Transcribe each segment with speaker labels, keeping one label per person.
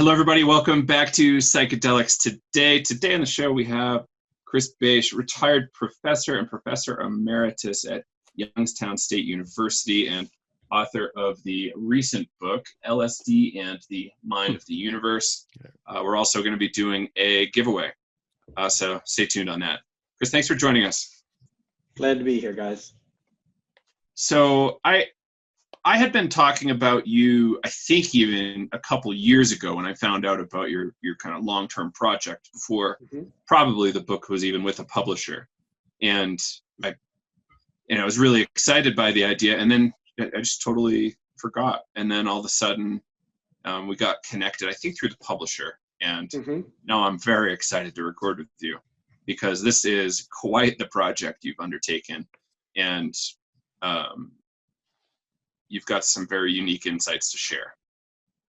Speaker 1: Hello, everybody. Welcome back to Psychedelics Today on the show, we have Chris Bache, retired professor and professor emeritus at Youngstown State University and author of the recent book, LSD and the Mind of the Universe. We're also going to be doing a giveaway, so stay tuned on that. Chris, thanks for joining us.
Speaker 2: Glad to be here, guys.
Speaker 1: So I had been talking about you, I think even a couple years ago when I found out about your kind of long-term project before probably the book was even with a publisher. And I was really excited by the idea, and then I just totally forgot. And then all of a sudden we got connected, I think through the publisher. And now I'm very excited to record with you because this is quite the project you've undertaken. And you've got some very unique insights to share.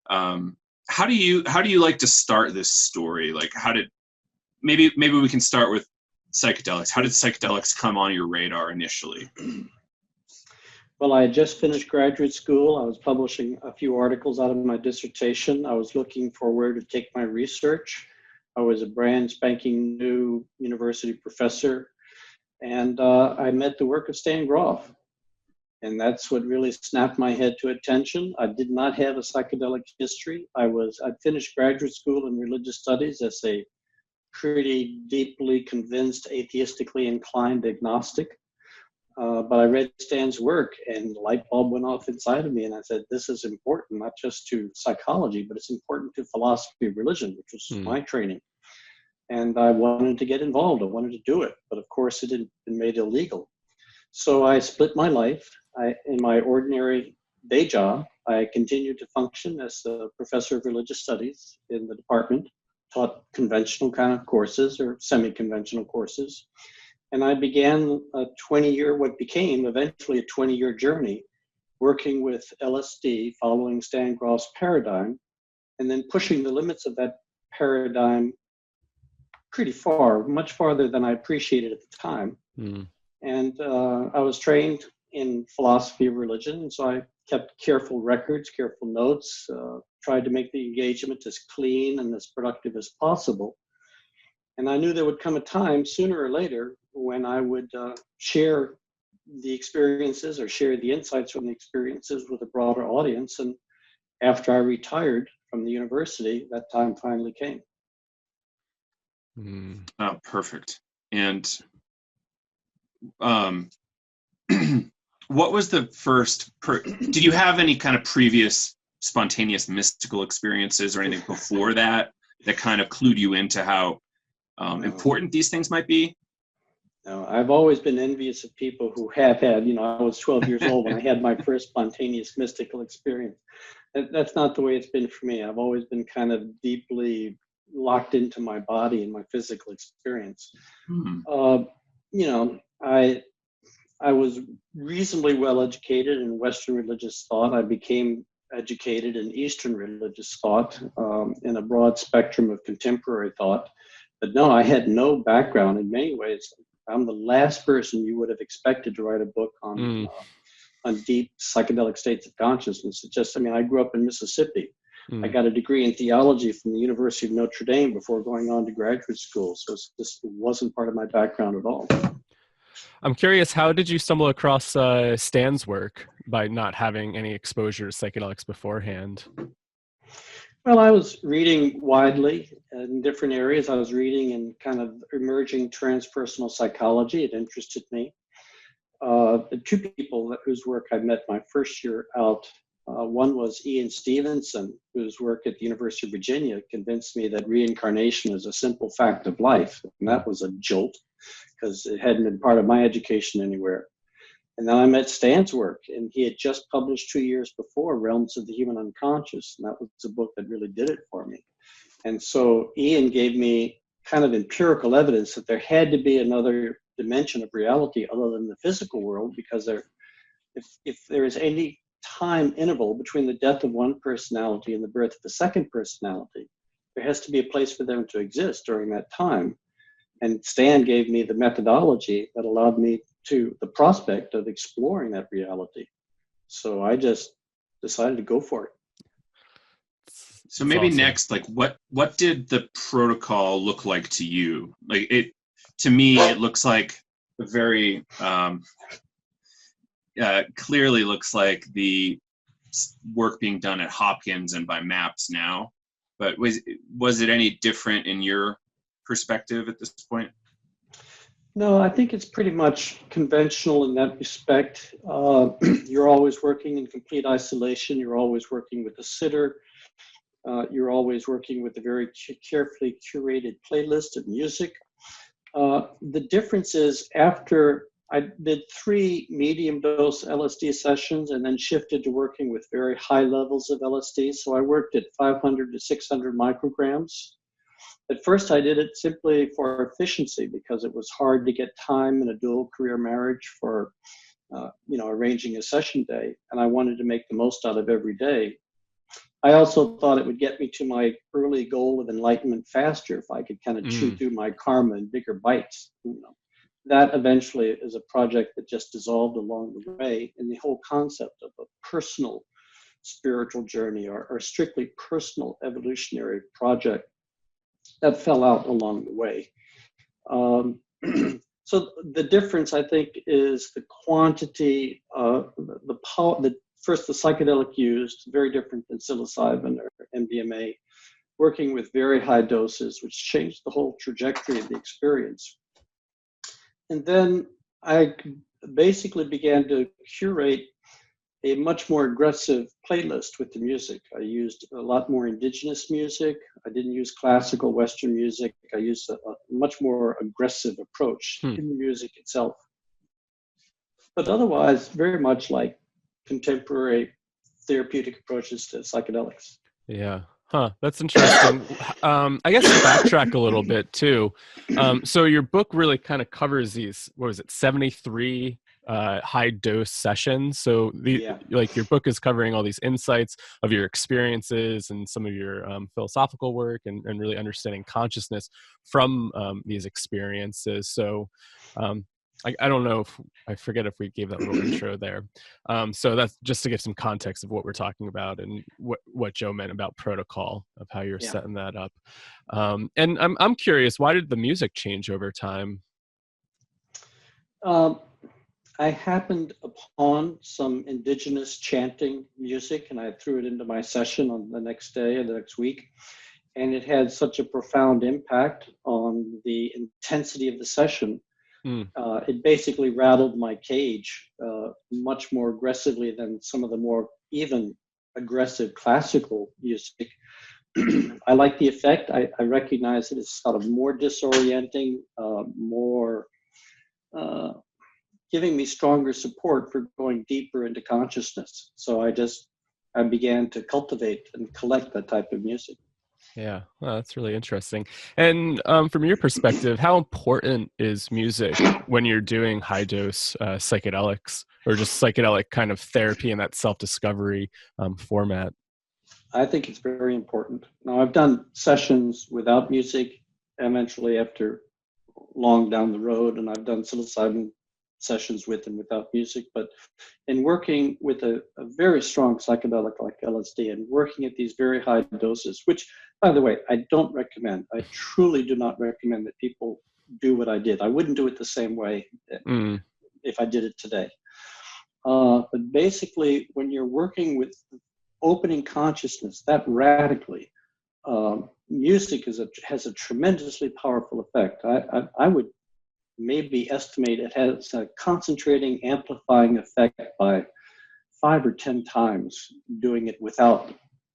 Speaker 1: How do you like to start this story? Like, maybe we can start with psychedelics. How did psychedelics come on your radar initially?
Speaker 2: Well, I had just finished graduate school. I was publishing a few articles out of my dissertation. I was looking for where to take my research. I was a brand spanking new university professor, and I met the work of Stan Grof. And that's what really snapped my head to attention. I did not have a psychedelic history. I'd finished graduate school in religious studies as a pretty deeply convinced, atheistically inclined agnostic. But I read Stan's work and the light bulb went off inside of me. And I said, this is important, not just to psychology, but it's important to philosophy of religion, which was my training. And I wanted to get involved. I wanted to do it. But of course, it had been made illegal. So I split my life. In my ordinary day job, I continued to function as a professor of religious studies in the department, taught conventional kind of courses or semi-conventional courses. And I began what became eventually a 20-year journey working with LSD, following Stan Grof's paradigm, and then pushing the limits of that paradigm pretty far, much farther than I appreciated at the time. And I was trained in philosophy of religion, and so I kept careful records, careful notes, tried to make the engagement as clean and as productive as possible. And I knew there would come a time sooner or later when I would share the experiences or share the insights from the experiences with a broader audience. And after I retired from the university, that time finally came.
Speaker 1: Oh, perfect. And what was the first did you have any kind of previous spontaneous mystical experiences or anything before that kind of clued you into how important these things might be?
Speaker 2: No, I've always been envious of people who have had, I was 12 years old when I had my first spontaneous mystical experience. That's not the way it's been for me. I've always been kind of deeply locked into my body and my physical experience. I was reasonably well educated in Western religious thought. I became educated in Eastern religious thought, in a broad spectrum of contemporary thought. But no, I had no background. In many ways, I'm the last person you would have expected to write a book on deep psychedelic states of consciousness. I grew up in Mississippi. I got a degree in theology from the University of Notre Dame before going on to graduate school. So it wasn't part of my background at all.
Speaker 3: I'm curious, how did you stumble across Stan's work by not having any exposure to psychedelics beforehand?
Speaker 2: Well, I was reading widely in different areas. I was reading in kind of emerging transpersonal psychology. It interested me. The two people whose work I met my first year out, one was Ian Stevenson, whose work at the University of Virginia convinced me that reincarnation is a simple fact of life. And that was a jolt, because it hadn't been part of my education anywhere. And then I met Stan's work, and he had just published 2 years before Realms of the Human Unconscious, and that was a book that really did it for me. And so Ian gave me kind of empirical evidence that there had to be another dimension of reality other than the physical world, because if there is any time interval between the death of one personality and the birth of the second personality, there has to be a place for them to exist during that time. And Stan gave me the methodology that allowed me the prospect of exploring that reality. So I just decided to go for it.
Speaker 1: So
Speaker 3: That's
Speaker 1: maybe
Speaker 3: awesome.
Speaker 1: next, like what did the protocol look like to you? Like to me, it looks like a very clearly looks like the work being done at Hopkins and by MAPS now. But was it any different in your perspective at this point?
Speaker 2: No, I think it's pretty much conventional in that respect. You're always working in complete isolation. You're always working with a sitter. You're always working with a very carefully curated playlist of music. The difference is after I did 3 medium dose LSD sessions and then shifted to working with very high levels of LSD. So I worked at 500 to 600 micrograms. At first, I did it simply for efficiency because it was hard to get time in a dual career marriage for, arranging a session day, and I wanted to make the most out of every day. I also thought it would get me to my early goal of enlightenment faster if I could kind of chew through my karma in bigger bites. That eventually is a project that just dissolved along the way, and the whole concept of a personal spiritual journey or strictly personal evolutionary project that fell out along the way. So the difference, I think, is the quantity, the power. First, the psychedelic used, very different than psilocybin or MDMA, working with very high doses, which changed the whole trajectory of the experience. And then I basically began to curate a much more aggressive playlist with the music. I used a lot more indigenous music. I didn't use classical Western music. I used a much more aggressive approach in the music itself. But otherwise, very much like contemporary therapeutic approaches to psychedelics.
Speaker 3: Yeah. Huh. That's interesting. I guess to backtrack a little bit too. So your book really kind of covers these, 73 high dose sessions. So like your book is covering all these insights of your experiences and some of your philosophical work and really understanding consciousness from these experiences. So I don't know if I forget if we gave that little intro there. So that's just to give some context of what we're talking about and what Joe meant about protocol of how you're setting that up. And I'm curious, why did the music change over time?
Speaker 2: I happened upon some indigenous chanting music and I threw it into my session on the next day or the next week. And it had such a profound impact on the intensity of the session. It basically rattled my cage much more aggressively than some of the more even aggressive classical music. I like the effect. I recognize that it's sort of more disorienting, more giving me stronger support for going deeper into consciousness. So I began to cultivate and collect that type of music.
Speaker 3: Yeah, well, that's really interesting. And from your perspective, how important is music when you're doing high dose psychedelics or just psychedelic kind of therapy in that self-discovery format?
Speaker 2: I think it's very important. Now, I've done sessions without music eventually after long down the road, and I've done psilocybin sessions with and without music. But in working with a very strong psychedelic like LSD and working at these very high doses, which, by the way, I don't recommend. I truly do not recommend that people do what I did. I wouldn't do it the same way if I did it today. But basically, when you're working with opening consciousness that radically, music has a tremendously powerful effect. I would maybe estimate it has a concentrating, amplifying effect by 5 or 10 times doing it without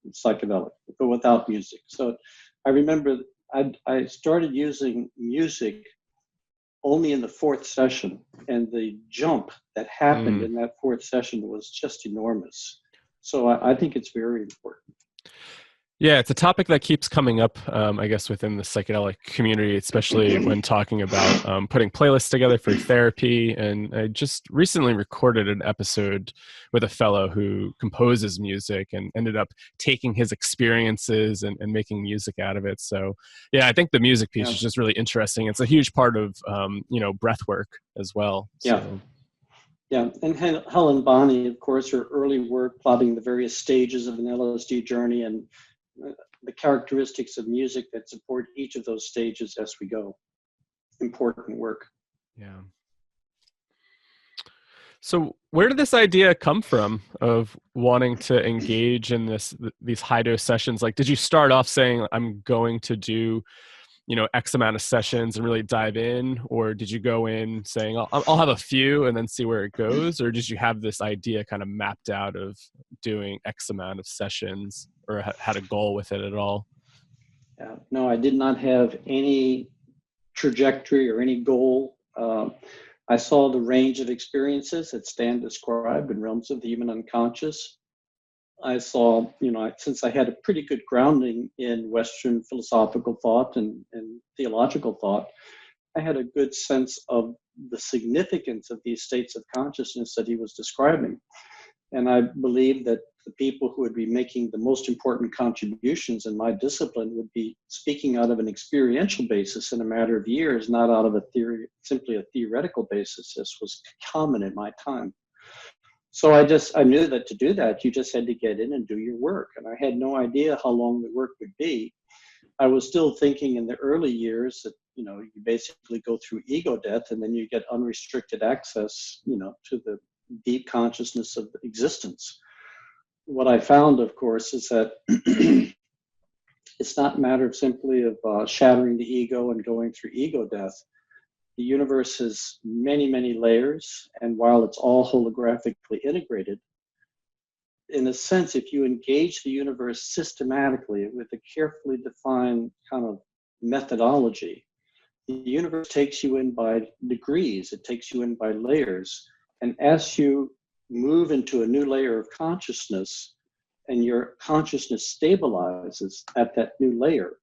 Speaker 2: psychedelic, but without music. So I remember I started using music only in the 4th session, and the jump that happened in that 4th session was just enormous. So I think it's very important.
Speaker 3: Yeah, it's a topic that keeps coming up, I guess, within the psychedelic community, especially when talking about putting playlists together for therapy. And I just recently recorded an episode with a fellow who composes music and ended up taking his experiences and making music out of it. So, yeah, I think the music piece is just really interesting. It's a huge part of, breath work as well. So.
Speaker 2: Yeah, and Helen Bonney, of course, her early work plotting the various stages of an LSD journey and the characteristics of music that support each of those stages as we go. Important work.
Speaker 3: Yeah. So where did this idea come from of wanting to engage in these high dose sessions? Like, did you start off saying, I'm going to do, X amount of sessions and really dive in? Or did you go in saying, I'll have a few and then see where it goes? Or did you have this idea kind of mapped out of doing X amount of sessions, or had a goal with it at all?
Speaker 2: No, I did not have any trajectory or any goal. I saw the range of experiences that Stan described in realms of the human unconscious. I saw, since I had a pretty good grounding in Western philosophical thought and theological thought, I had a good sense of the significance of these states of consciousness that he was describing. And I believe that the people who would be making the most important contributions in my discipline would be speaking out of an experiential basis in a matter of years, not out of simply a theoretical basis, as was common in my time. So I knew that to do that, you just had to get in and do your work. And I had no idea how long the work would be. I was still thinking in the early years that, you basically go through ego death and then you get unrestricted access, to the deep consciousness of existence. What I found, of course, is that it's not a matter of simply of shattering the ego and going through ego death. The universe has many, many layers, and while it's all holographically integrated, in a sense, if you engage the universe systematically with a carefully defined kind of methodology, the universe takes you in by degrees, it takes you in by layers. And as you move into a new layer of consciousness and your consciousness stabilizes at that new layer,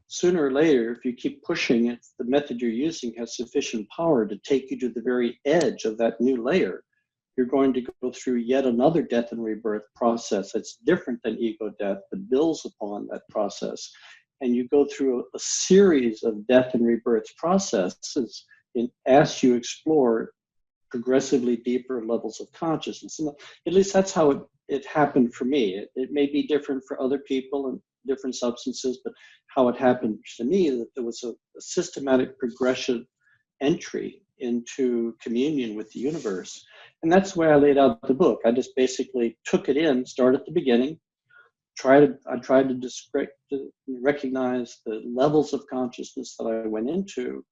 Speaker 2: sooner or later, if you keep pushing it, the method you're using has sufficient power to take you to the very edge of that new layer. You're going to go through yet another death and rebirth process that's different than ego death, that builds upon that process. And you go through a series of death and rebirth processes as you explore progressively deeper levels of consciousness. And at least that's how it happened for me. It may be different for other people and different substances, but how it happened to me, that there was a systematic progression entry into communion with the universe. And that's the way I laid out the book. I just basically took it in, start at the beginning, I tried to recognize the levels of consciousness that I went into,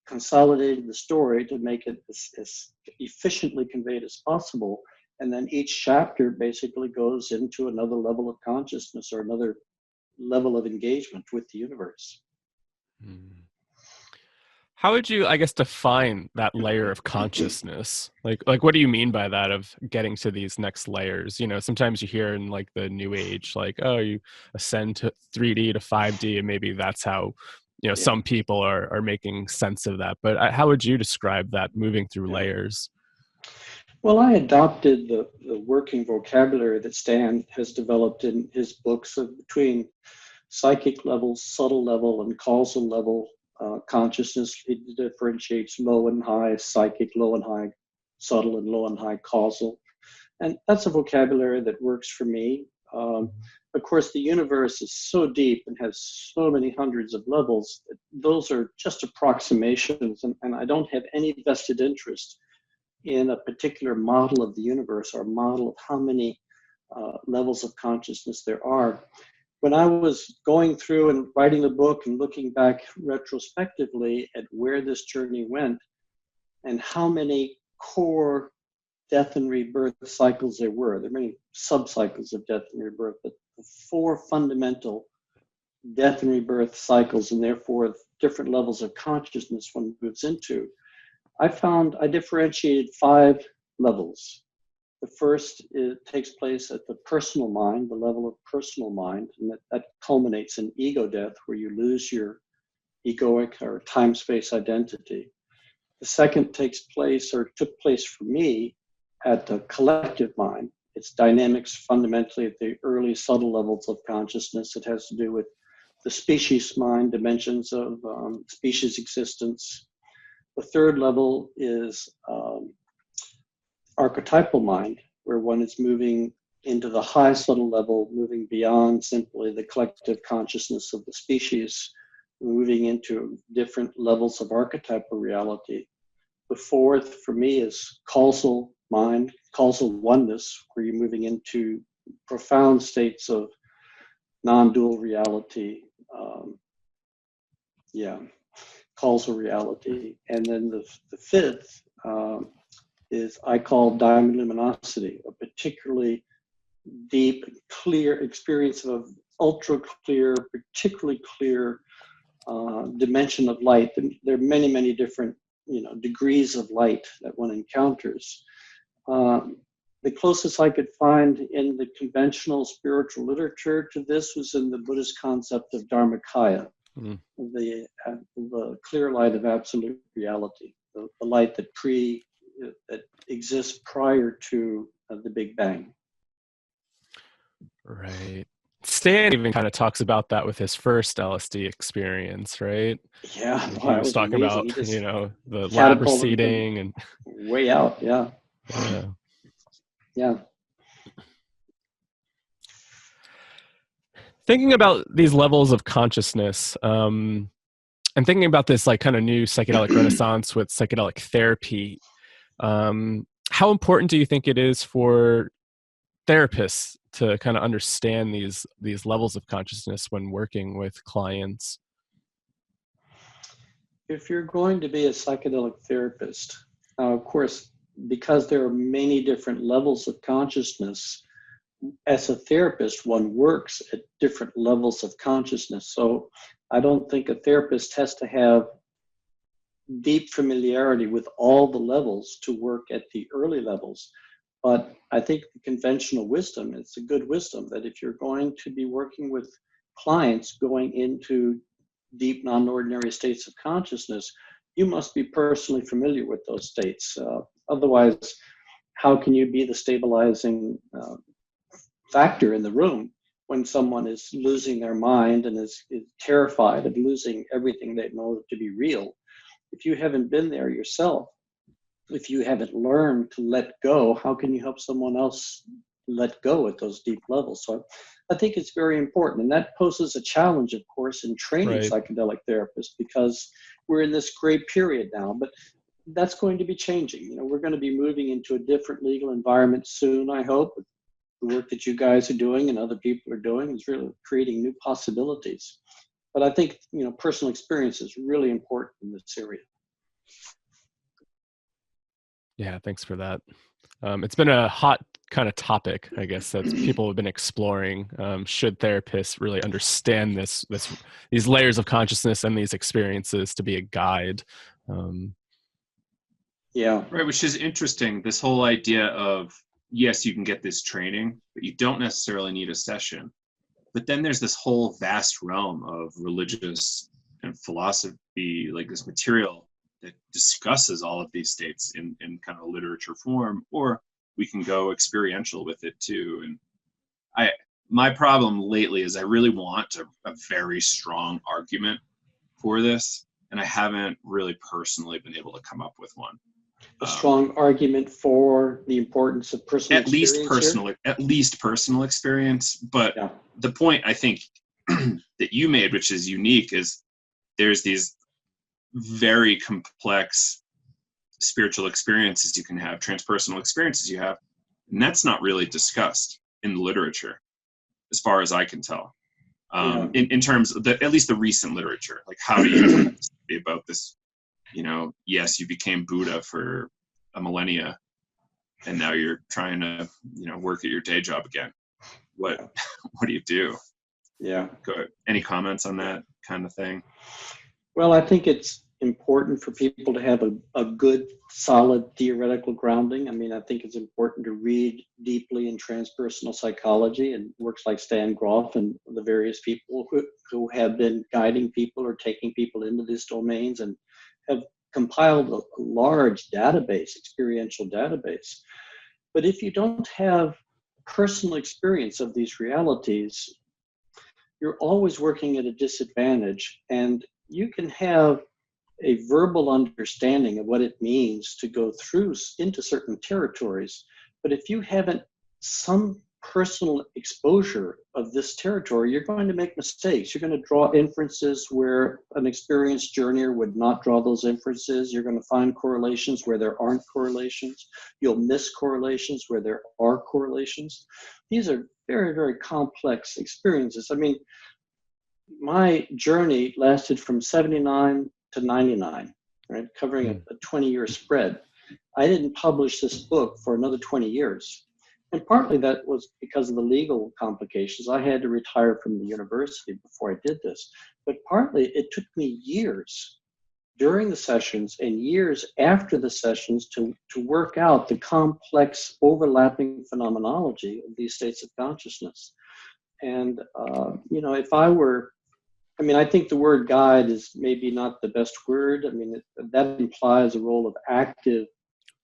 Speaker 2: consolidated the story to make it as efficiently conveyed as possible. And then each chapter basically goes into another level of consciousness or another level of engagement with the universe.
Speaker 3: How would you, I guess, define that layer of consciousness? Like what do you mean by that, of getting to these next layers? Sometimes you hear in like the new age, like, oh, you ascend to 3D to 5D, and maybe that's how, some people are making sense of that. But how would you describe that, moving through layers?
Speaker 2: Well, I adopted the working vocabulary that Stan has developed in his books of between psychic level, subtle level, and causal level consciousness. It differentiates low and high psychic, low and high subtle, and low and high causal. And that's a vocabulary that works for me. Of course, the universe is so deep and has so many hundreds of levels that those are just approximations, and I don't have any vested interest in a particular model of the universe or model of how many levels of consciousness there are. When I was going through and writing the book and looking back retrospectively at where this journey went and how many core death and rebirth cycles there are many sub-cycles of death and rebirth, but the four fundamental death and rebirth cycles, and therefore different levels of consciousness one moves into, I found I differentiated 5 levels. The first takes place at the personal mind, the level of personal mind, and that culminates in ego death, where you lose your egoic or time-space identity. The second took place for me at the collective mind. Its dynamics fundamentally at the early subtle levels of consciousness. It has to do with the species mind, dimensions of species existence. The third level is archetypal mind, where one is moving into the high subtle level, moving beyond simply the collective consciousness of the species, moving into different levels of archetypal reality. The fourth, for me, is causal mind, causal oneness, where you're moving into profound states of non-dual reality. Causal reality. And then the fifth is I call diamond luminosity, a particularly deep, clear experience of ultra clear, particularly clear dimension of light. There are many, many different degrees of light that one encounters. The closest I could find in the conventional spiritual literature to this was in the Buddhist concept of Dharmakaya, the clear light of absolute reality, the light that exists prior to the Big Bang.
Speaker 3: Right. Stan even kind of talks about that with his first LSD experience, right?
Speaker 2: Yeah,
Speaker 3: he was talking
Speaker 2: amazing.
Speaker 3: about the lab proceeding and
Speaker 2: way out. Yeah.
Speaker 3: Thinking about these levels of consciousness, and thinking about this like kind of new psychedelic renaissance with psychedelic therapy, how important do you think it is for therapists to kind of understand these levels of consciousness when working with clients?
Speaker 2: If you're going to be a psychedelic therapist, of course, because there are many different levels of consciousness, as a therapist, one works at different levels of consciousness. So I don't think a therapist has to have deep familiarity with all the levels to work at the early levels. But I think the conventional wisdom, it's a good wisdom that if you're going to be working with clients going into deep non-ordinary states of consciousness, you must be personally familiar with those states. Otherwise, how can you be the stabilizing factor in the room when someone is losing their mind and is terrified of losing everything they know to be real? If you haven't been there yourself, if you haven't learned to let go, how can you help someone else let go at those deep levels? So I think it's very important. And that poses a challenge, of course, in training psychedelic therapists, because we're in this gray period now. But that's going to be changing. We're going to be moving into a different legal environment soon, I hope. The work that you guys are doing and other people are doing is really creating new possibilities. But I think, personal experience is really important in this area.
Speaker 3: Yeah, thanks for that. It's been a hot kind of topic, I guess, that people have been exploring. Should therapists really understand these layers of consciousness and these experiences to be a guide?
Speaker 2: Yeah.
Speaker 1: Right, which is interesting. This whole idea of, yes, you can get this training, but you don't necessarily need a session. But then there's this whole vast realm of religious and philosophy, like this material that discusses all of these states in kind of a literature form, or we can go experiential with it too. And my problem lately is I really want a very strong argument for this, and I haven't really personally been able to come up with one.
Speaker 2: A strong argument for the importance of personal experience.
Speaker 1: At least personal experience. But the point I think that you made, which is unique, is there's these very complex spiritual experiences you can have, transpersonal experiences you have, and that's not really discussed in the literature, as far as I can tell. In terms of at least the recent literature, like how do you be about this? Yes, you became Buddha for a millennia, and now you're trying to, work at your day job again. What do you do?
Speaker 2: Yeah.
Speaker 1: Any comments on that kind of thing?
Speaker 2: Well, I think it's important for people to have a good, solid theoretical grounding. I mean, I think it's important to read deeply in transpersonal psychology and works like Stan Grof and the various people who have been guiding people or taking people into these domains and have compiled a large database, experiential database. But if you don't have personal experience of these realities, you're always working at a disadvantage. And you can have a verbal understanding of what it means to go through into certain territories. But if you haven't some personal exposure of this territory, you're going to make mistakes. You're going to draw inferences where an experienced journeyer would not draw those inferences. You're going to find correlations where there aren't correlations. You'll miss correlations where there are correlations. These are very, very complex experiences. I mean, my journey lasted from 79 to 99, right? Covering a 20-year spread. I didn't publish this book for another 20 years. And partly that was because of the legal complications. I had to retire from the university before I did this. But partly it took me years during the sessions and years after the sessions to work out the complex overlapping phenomenology of these states of consciousness. And, you know, if I were, I mean, I think the word guide is maybe not the best word. I mean, that implies a role of active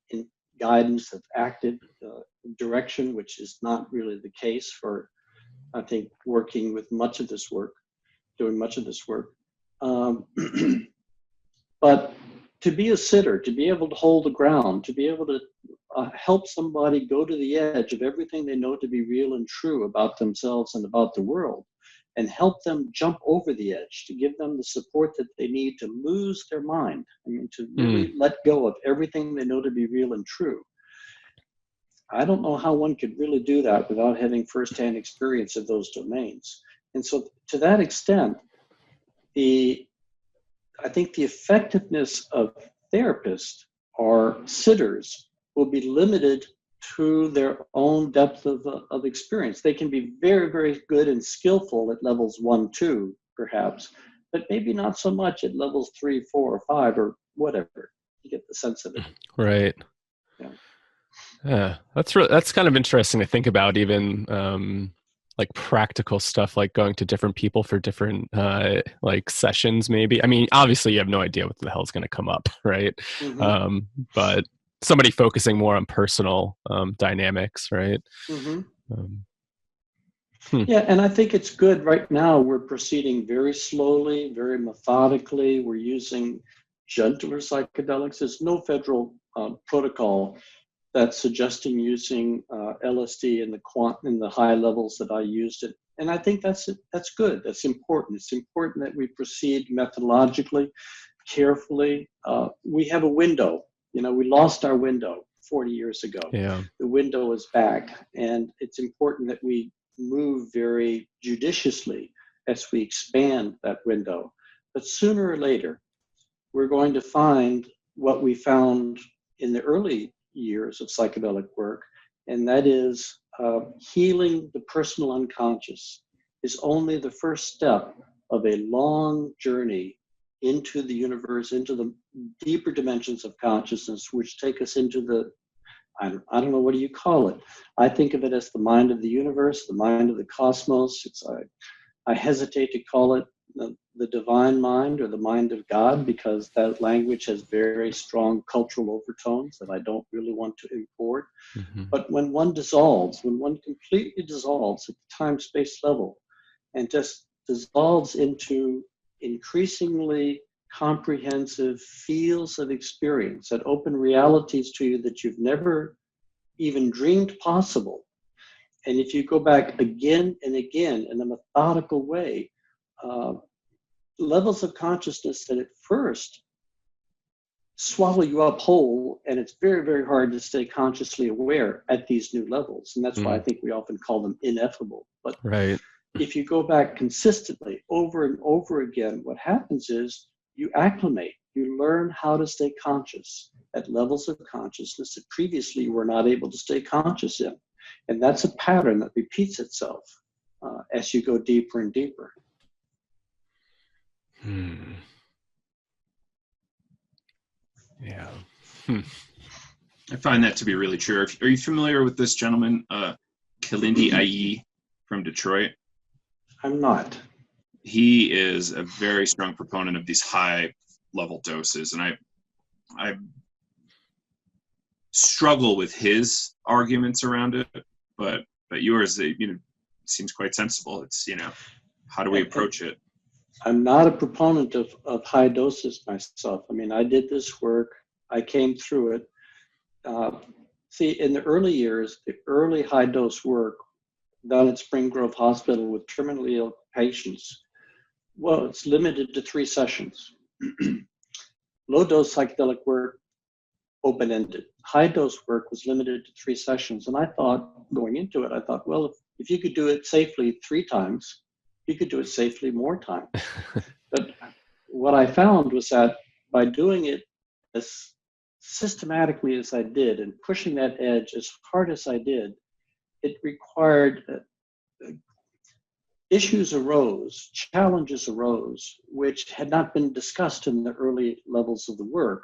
Speaker 2: in guidance, of active direction, which is not really the case for, I think, working with much of this work, doing much of this work. But to be a sitter, to be able to hold the ground, to be able to help somebody go to the edge of everything they know to be real and true about themselves and about the world, and help them jump over the edge, to give them the support that they need to lose their mind. I mean, to really let go of everything they know to be real and true. I don't know how one could really do that without having firsthand experience of those domains. And so to that extent, I think the effectiveness of therapists or sitters will be limited to their own depth of experience. They can be very, very good and skillful at levels 1, 2, perhaps, but maybe not so much at levels 3, 4, or 5, or whatever. You get the sense of it.
Speaker 3: Right.
Speaker 2: Yeah.
Speaker 3: Yeah, that's kind of interesting to think about, even like practical stuff, like going to different people for different like sessions, maybe. I mean, obviously you have no idea what the hell is going to come up, right?
Speaker 2: Mm-hmm.
Speaker 3: But somebody focusing more on personal dynamics, right?
Speaker 2: Mm-hmm. Yeah, and I think it's good right now. We're proceeding very slowly, very methodically. We're using gentler psychedelics. There's no federal protocol that's suggesting using LSD in the high levels that I used it. And I think that's good. That's important. It's important that we proceed methodologically, carefully. We have a window. You know, we lost our window 40 years ago.
Speaker 3: Yeah.
Speaker 2: The window is back, and it's important that we move very judiciously as we expand that window. But sooner or later, we're going to find what we found in the early years of psychedelic work, and that is healing the personal unconscious is only the first step of a long journey into the universe, into the deeper dimensions of consciousness, which take us into the, I don't know, what do you call it? I think of it as the mind of the universe, the mind of the cosmos. I hesitate to call it the divine mind or the mind of God, because that language has very strong cultural overtones that I don't really want to import. Mm-hmm. But when one dissolves, when one completely dissolves at the time-space level and just dissolves into increasingly comprehensive fields of experience that open realities to you that you've never even dreamed possible. And if you go back again and again in a methodical way, levels of consciousness that at first swallow you up whole, and it's very, very hard to stay consciously aware at these new levels. And that's why I think we often call them ineffable. But
Speaker 3: right.
Speaker 2: If you go back consistently over and over again, what happens is you acclimate, you learn how to stay conscious at levels of consciousness that previously you were not able to stay conscious in. And that's a pattern that repeats itself as you go deeper and deeper.
Speaker 3: Yeah.
Speaker 1: I find that to be really true. Are you familiar with this gentleman, Kalindi Ayi from Detroit?
Speaker 2: I'm not.
Speaker 1: He is a very strong proponent of these high level doses, and I struggle with his arguments around it, but yours, seems quite sensible. It's, how do we approach it?
Speaker 2: I'm not a proponent of high doses myself. I mean, I did this work. I came through it. See, in the early years, the early high dose work done at Spring Grove Hospital with terminally ill patients, well, it's limited to 3 sessions. Low-dose psychedelic work, open-ended. High-dose work was limited to 3 sessions. And I thought, going into it, I thought, well, if you could do it safely 3 times, you could do it safely more times. But what I found was that by doing it as systematically as I did and pushing that edge as hard as I did, it required issues arose, challenges arose, which had not been discussed in the early levels of the work.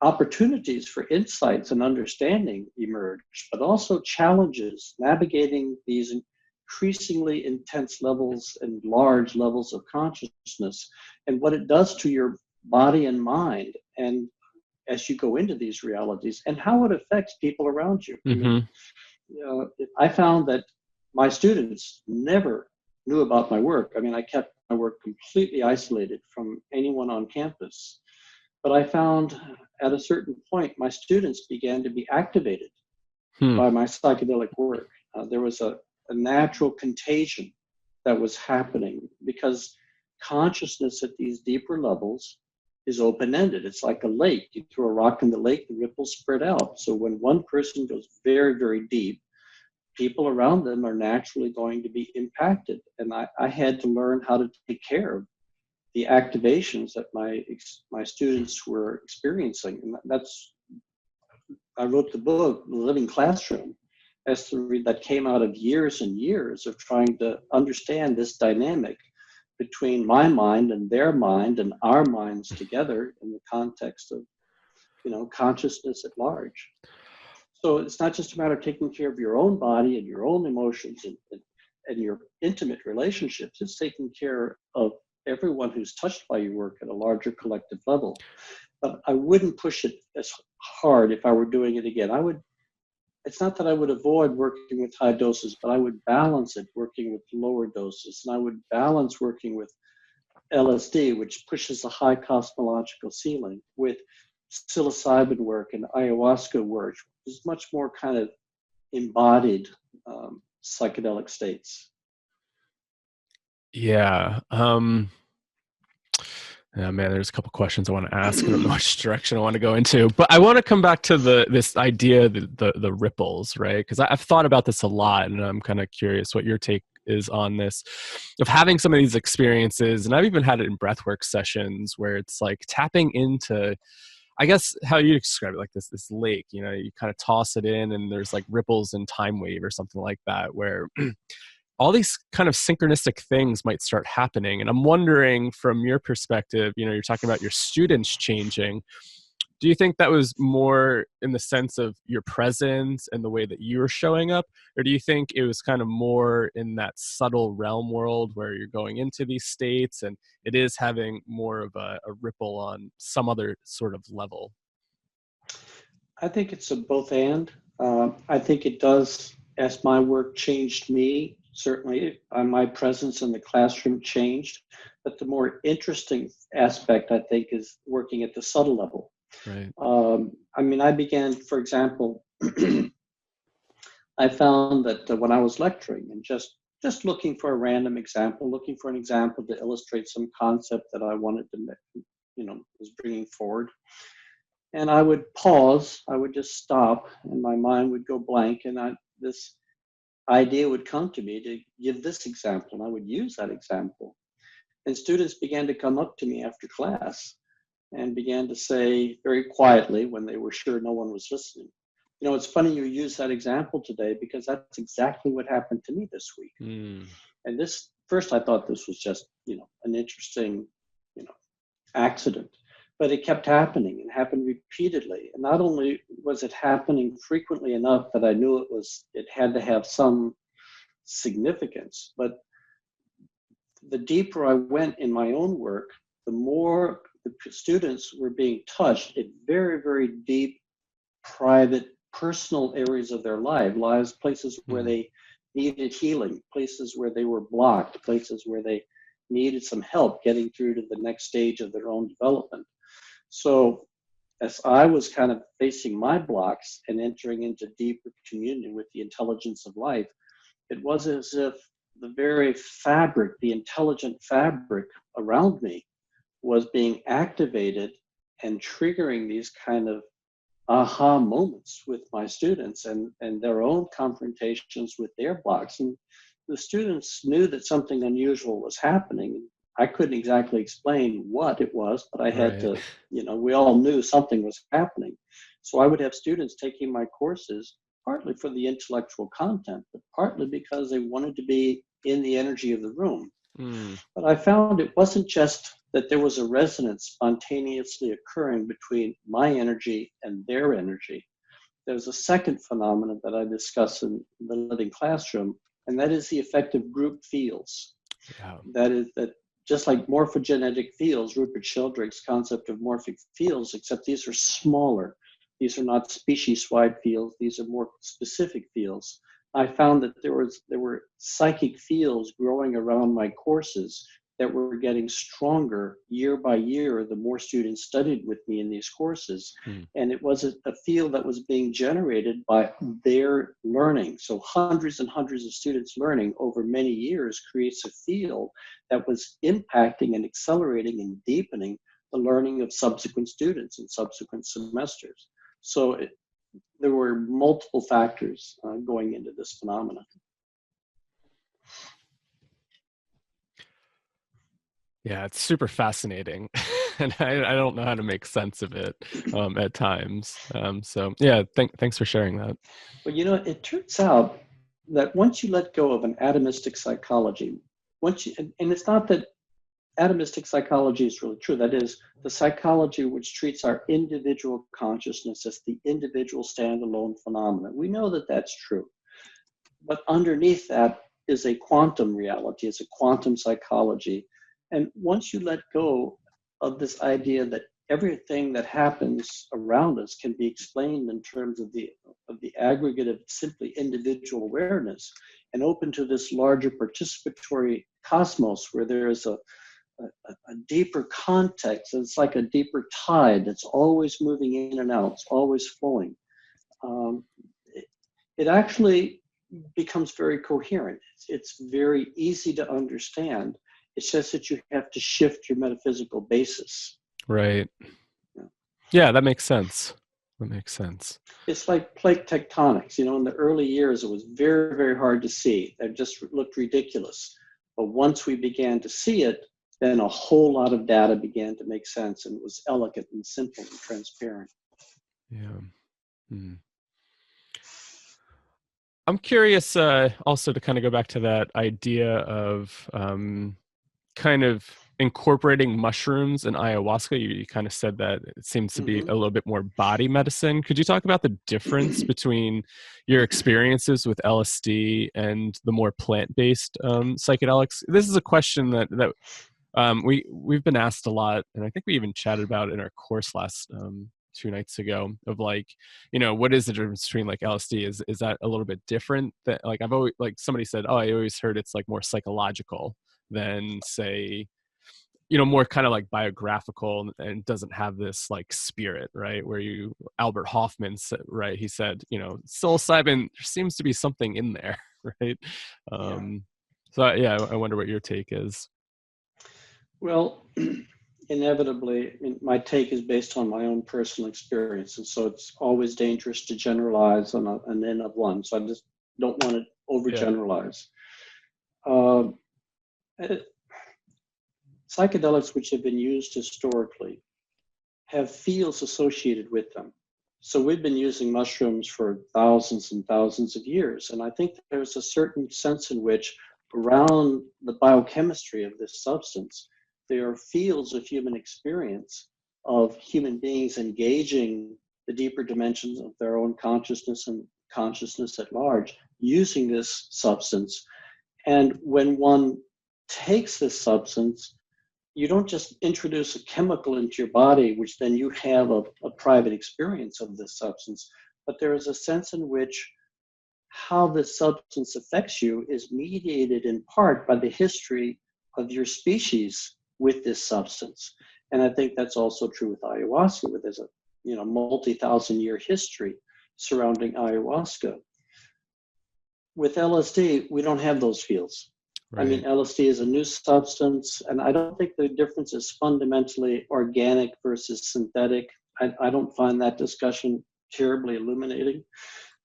Speaker 2: Opportunities for insights and understanding emerged, but also challenges navigating these increasingly intense levels and large levels of consciousness and what it does to your body and mind. And as you go into these realities and how it affects people around you.
Speaker 3: Mm-hmm.
Speaker 2: I found that my students never knew about my work. I mean, I kept my work completely isolated from anyone on campus. But I found at a certain point, my students began to be activated by my psychedelic work. There was a natural contagion that was happening because consciousness at these deeper levels is open-ended. It's like a lake. You throw a rock in the lake, the ripples spread out. So when one person goes very, very deep, people around them are naturally going to be impacted. And I had to learn how to take care of the activations that my students were experiencing. And I wrote the book, The Living Classroom, that came out of years and years of trying to understand this dynamic between my mind and their mind and our minds together in the context of, consciousness at large. So it's not just a matter of taking care of your own body and your own emotions and your intimate relationships. It's taking care of everyone who's touched by your work at a larger collective level. But I wouldn't push it as hard if I were doing it again. It's not that I would avoid working with high doses, but I would balance it working with lower doses. And I would balance working with LSD, which pushes a high cosmological ceiling, with psilocybin work and ayahuasca work, which is much more kind of embodied psychedelic states.
Speaker 3: Yeah. Yeah, man, there's a couple questions I want to ask. I don't know which direction I want to go into, but I want to come back to this idea, the ripples, right? Because I've thought about this a lot, and I'm kind of curious what your take is on this, of having some of these experiences. And I've even had it in breathwork sessions where it's like tapping into, I guess how you describe it, like this lake. You kind of toss it in, and there's like ripples in time wave or something like that, where all these kind of synchronistic things might start happening. And I'm wondering, from your perspective, you're talking about your students changing. Do you think that was more in the sense of your presence and the way that you were showing up? Or do you think it was kind of more in that subtle realm world where you're going into these states and it is having more of a ripple on some other sort of level?
Speaker 2: I think it's a both and. I think it does, as my work changed me, certainly my presence in the classroom changed. But the more interesting aspect, I think, is working at the subtle level.
Speaker 3: Right.
Speaker 2: I began, for example, I found that when I was lecturing and just looking for a random example, looking for an example to illustrate some concept that I wanted to, was bringing forward. And I would pause, I would just stop, and my mind would go blank, and this idea would come to me to give this example, and I would use that example. And students began to come up to me after class and began to say very quietly, when they were sure no one was listening, it's funny you use that example today, because that's exactly what happened to me this week. And this, first I thought this was just, an interesting, accident. But it kept happening and happened repeatedly. And not only was it happening frequently enough that I knew it had to have some significance, but the deeper I went in my own work, the more the students were being touched in very, very deep, private, personal areas of their lives, places where they needed healing, places where they were blocked, places where they needed some help getting through to the next stage of their own development. So as I was kind of facing my blocks and entering into deeper communion with the intelligence of life, it was as if the very fabric, the intelligent fabric around me was being activated and triggering these kind of aha moments with my students and their own confrontations with their blocks. And the students knew that something unusual was happening. I couldn't exactly explain what it was, but I had to, we all knew something was happening. So I would have students taking my courses partly for the intellectual content, but partly because they wanted to be in the energy of the room. But I found it wasn't just that there was a resonance spontaneously occurring between my energy and their energy. There's a second phenomenon that I discuss in the living classroom, and that is the effect of group fields. Yeah. That is that just like morphogenetic fields, Rupert Sheldrake's concept of morphic fields, except these are smaller. These are not species-wide fields. These are more specific fields. I found that there were psychic fields growing around my courses that were getting stronger year by year the more students studied with me in these courses. And it was a field that was being generated by their learning. So hundreds and hundreds of students learning over many years creates a field that was impacting and accelerating and deepening the learning of subsequent students in subsequent semesters. So there were multiple factors going into this phenomenon.
Speaker 3: Yeah, it's super fascinating, and I don't know how to make sense of it at times. So yeah, thanks for sharing that.
Speaker 2: Well, it turns out that once you let go of an atomistic psychology, and it's not that atomistic psychology is really true. That is, the psychology which treats our individual consciousness as the individual standalone phenomenon. We know that that's true. But underneath that is a quantum reality, it's a quantum psychology. And once you let go of this idea that everything that happens around us can be explained in terms of the aggregate of simply individual awareness and open to this larger participatory cosmos where there is a deeper context, it's like a deeper tide that's always moving in and out, it's always flowing. It actually becomes very coherent. It's very easy to understand. It's just that you have to shift your metaphysical basis.
Speaker 3: Right. Yeah, that makes sense. That makes sense.
Speaker 2: It's like plate tectonics. In the early years, it was very, very hard to see. It just looked ridiculous. But once we began to see it, then a whole lot of data began to make sense, and it was elegant and simple and transparent.
Speaker 3: Yeah. I'm curious also to kind of go back to that idea of kind of incorporating mushrooms and ayahuasca. You kind of said that it seems to be a little bit more body medicine. Could you talk about the difference between your experiences with LSD and the more plant-based psychedelics? This is a question that we've been asked a lot, and I think we even chatted about it in our course last 2 nights ago, of like, what is the difference between like LSD? Is that a little bit different? That like I've always, like somebody said, oh, I always heard it's like more psychological than say, more kind of like biographical and doesn't have this like spirit, right? Where Albert Hoffman said, right? He said, psilocybin, there seems to be something in there, right? So yeah, I wonder what your take is.
Speaker 2: Well, inevitably, my take is based on my own personal experience. And so it's always dangerous to generalize on an N of one. So I just don't want to overgeneralize. Psychedelics which have been used historically have fields associated with them. So we've been using mushrooms for thousands and thousands of years. And I think there's a certain sense in which around the biochemistry of this substance, there are fields of human experience of human beings engaging the deeper dimensions of their own consciousness and consciousness at large using this substance. And when one takes this substance, you don't just introduce a chemical into your body, which then you have a private experience of this substance, but there is a sense in which how this substance affects you is mediated in part by the history of your species with this substance. And I think that's also true with ayahuasca, where there's a multi-thousand-year history surrounding ayahuasca. with LSD, we don't have those feels.
Speaker 3: Right.
Speaker 2: I mean, LSD is a new substance, and I don't think the difference is fundamentally organic versus synthetic. I don't find that discussion terribly illuminating.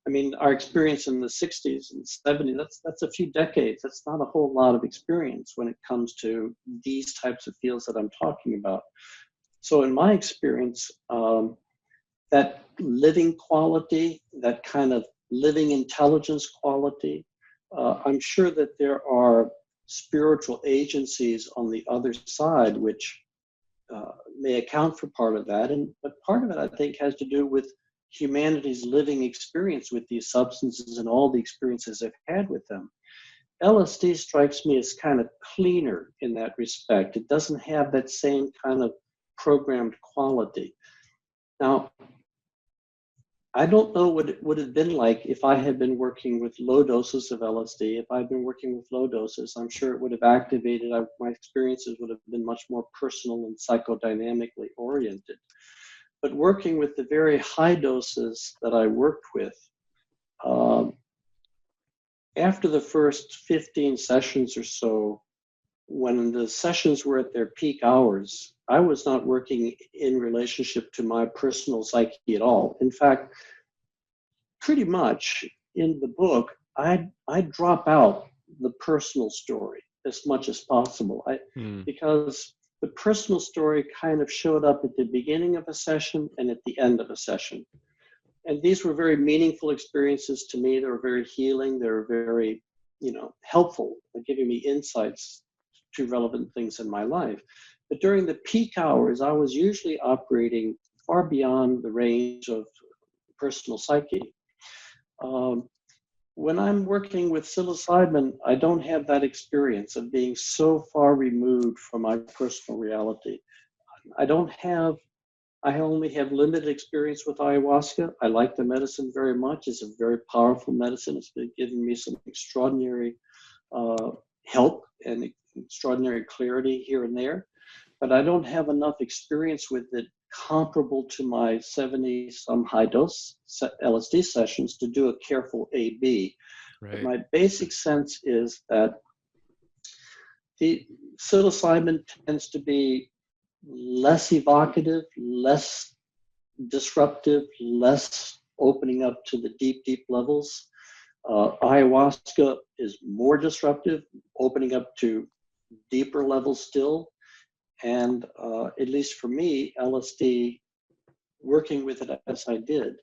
Speaker 2: I mean, our experience in the 60s and 70s, that's a few decades. That's not a whole lot of experience when it comes to these types of fields that I'm talking about. So in my experience, that living quality, that kind of living intelligence quality, I'm sure that there are spiritual agencies on the other side which may account for part of that. But part of it, I think, has to do with humanity's living experience with these substances and all the experiences they've had with them. LSD strikes me as kind of cleaner in that respect. It doesn't have that same kind of programmed quality. Now, I don't know what it would have been like if I had been working with low doses of LSD. If I'd been working with low doses, I'm sure it would have activated, my experiences would have been much more personal and psychodynamically oriented. But working with the very high doses that I worked with, after the first 15 sessions or so, when the sessions were at their peak hours, I was not working in relationship to my personal psyche at all. In fact, pretty much in the book, I drop out the personal story as much as possible. Because the personal story kind of showed up at the beginning of a session and at the end of a session. And these were very meaningful experiences to me. They were very healing. They were very, helpful, giving me insights to relevant things in my life. But during the peak hours, I was usually operating far beyond the range of personal psyche. When I'm working with psilocybin, I don't have that experience of being so far removed from my personal reality. I only have limited experience with ayahuasca. I like the medicine very much. It's a very powerful medicine. It's been giving me some extraordinary help and extraordinary clarity here and there. But I don't have enough experience with it comparable to my 70-some high-dose LSD sessions to do a careful A/B.
Speaker 3: Right.
Speaker 2: But my basic sense is that the psilocybin tends to be less evocative, less disruptive, less opening up to the deep, deep levels. Ayahuasca is more disruptive, opening up to deeper levels still. And at least for me, LSD, working with it as I did,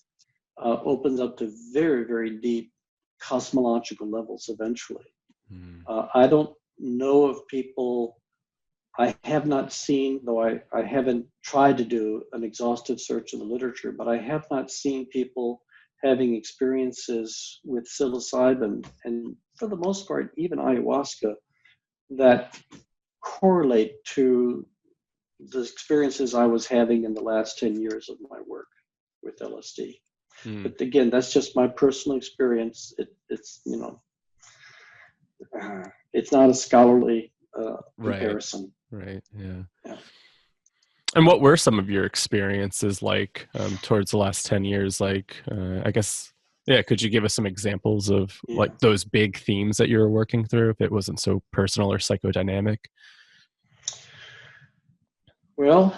Speaker 2: opens up to very, very deep cosmological levels eventually. I don't know of people, I have not seen, though I haven't tried to do an exhaustive search of the literature, but I have not seen people having experiences with psilocybin, and for the most part, even ayahuasca, that correlate to the experiences I was having in the last 10 years of my work with LSD. But again, that's just my personal experience. It's not a scholarly comparison.
Speaker 3: Right. Yeah. And what were some of your experiences like towards the last 10 years? Like, I guess, could you give us some examples of like those big themes that you were working through if it wasn't so personal or psychodynamic?
Speaker 2: Well,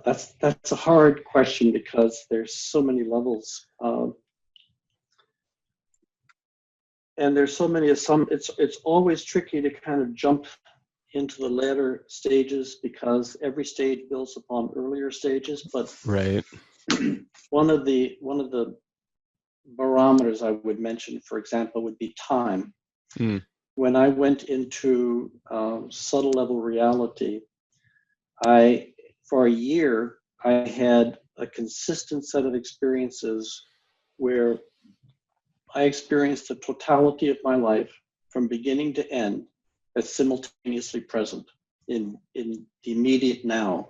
Speaker 2: that's a hard question because there's so many levels. And there's so many, it's always tricky to kind of jump into the latter stages because every stage builds upon earlier stages. But
Speaker 3: right.
Speaker 2: one of the barometers I would mention, for example, would be time. When I went into subtle level reality, for a year, I had a consistent set of experiences where I experienced the totality of my life from beginning to end as simultaneously present in the immediate now.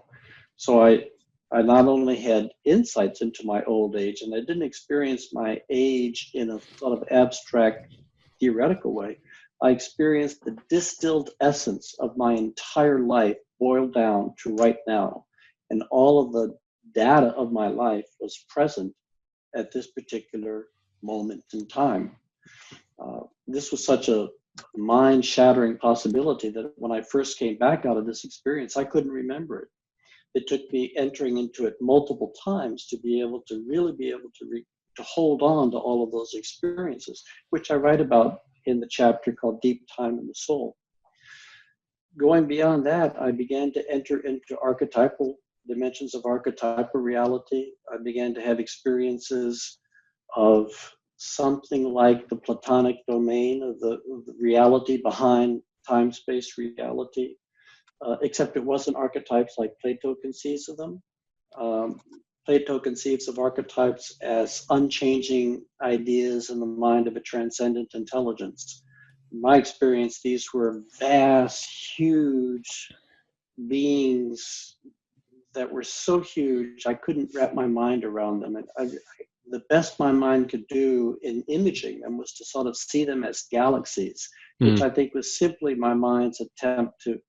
Speaker 2: So I not only had insights into my old age, and I didn't experience my age in a sort of abstract, theoretical way. I experienced the distilled essence of my entire life boiled down to right now. And all of the data of my life was present at this particular moment in time. This was such a mind-shattering possibility that when I first came back out of this experience, I couldn't remember it. It took me entering into it multiple times to be able to really be able to hold on to all of those experiences, which I write about in the chapter called Deep Time in the Soul. Going beyond that, I began to enter into archetypal dimensions of archetypal reality. I began to have experiences of something like the Platonic domain of the reality behind time-space reality, except it wasn't archetypes like Plato conceives of them. Plato conceives of archetypes as unchanging ideas in the mind of a transcendent intelligence. In my experience, these were vast, huge beings that were so huge I couldn't wrap my mind around them. And the best my mind could do in imaging them was to sort of see them as galaxies, which I think was simply my mind's attempt to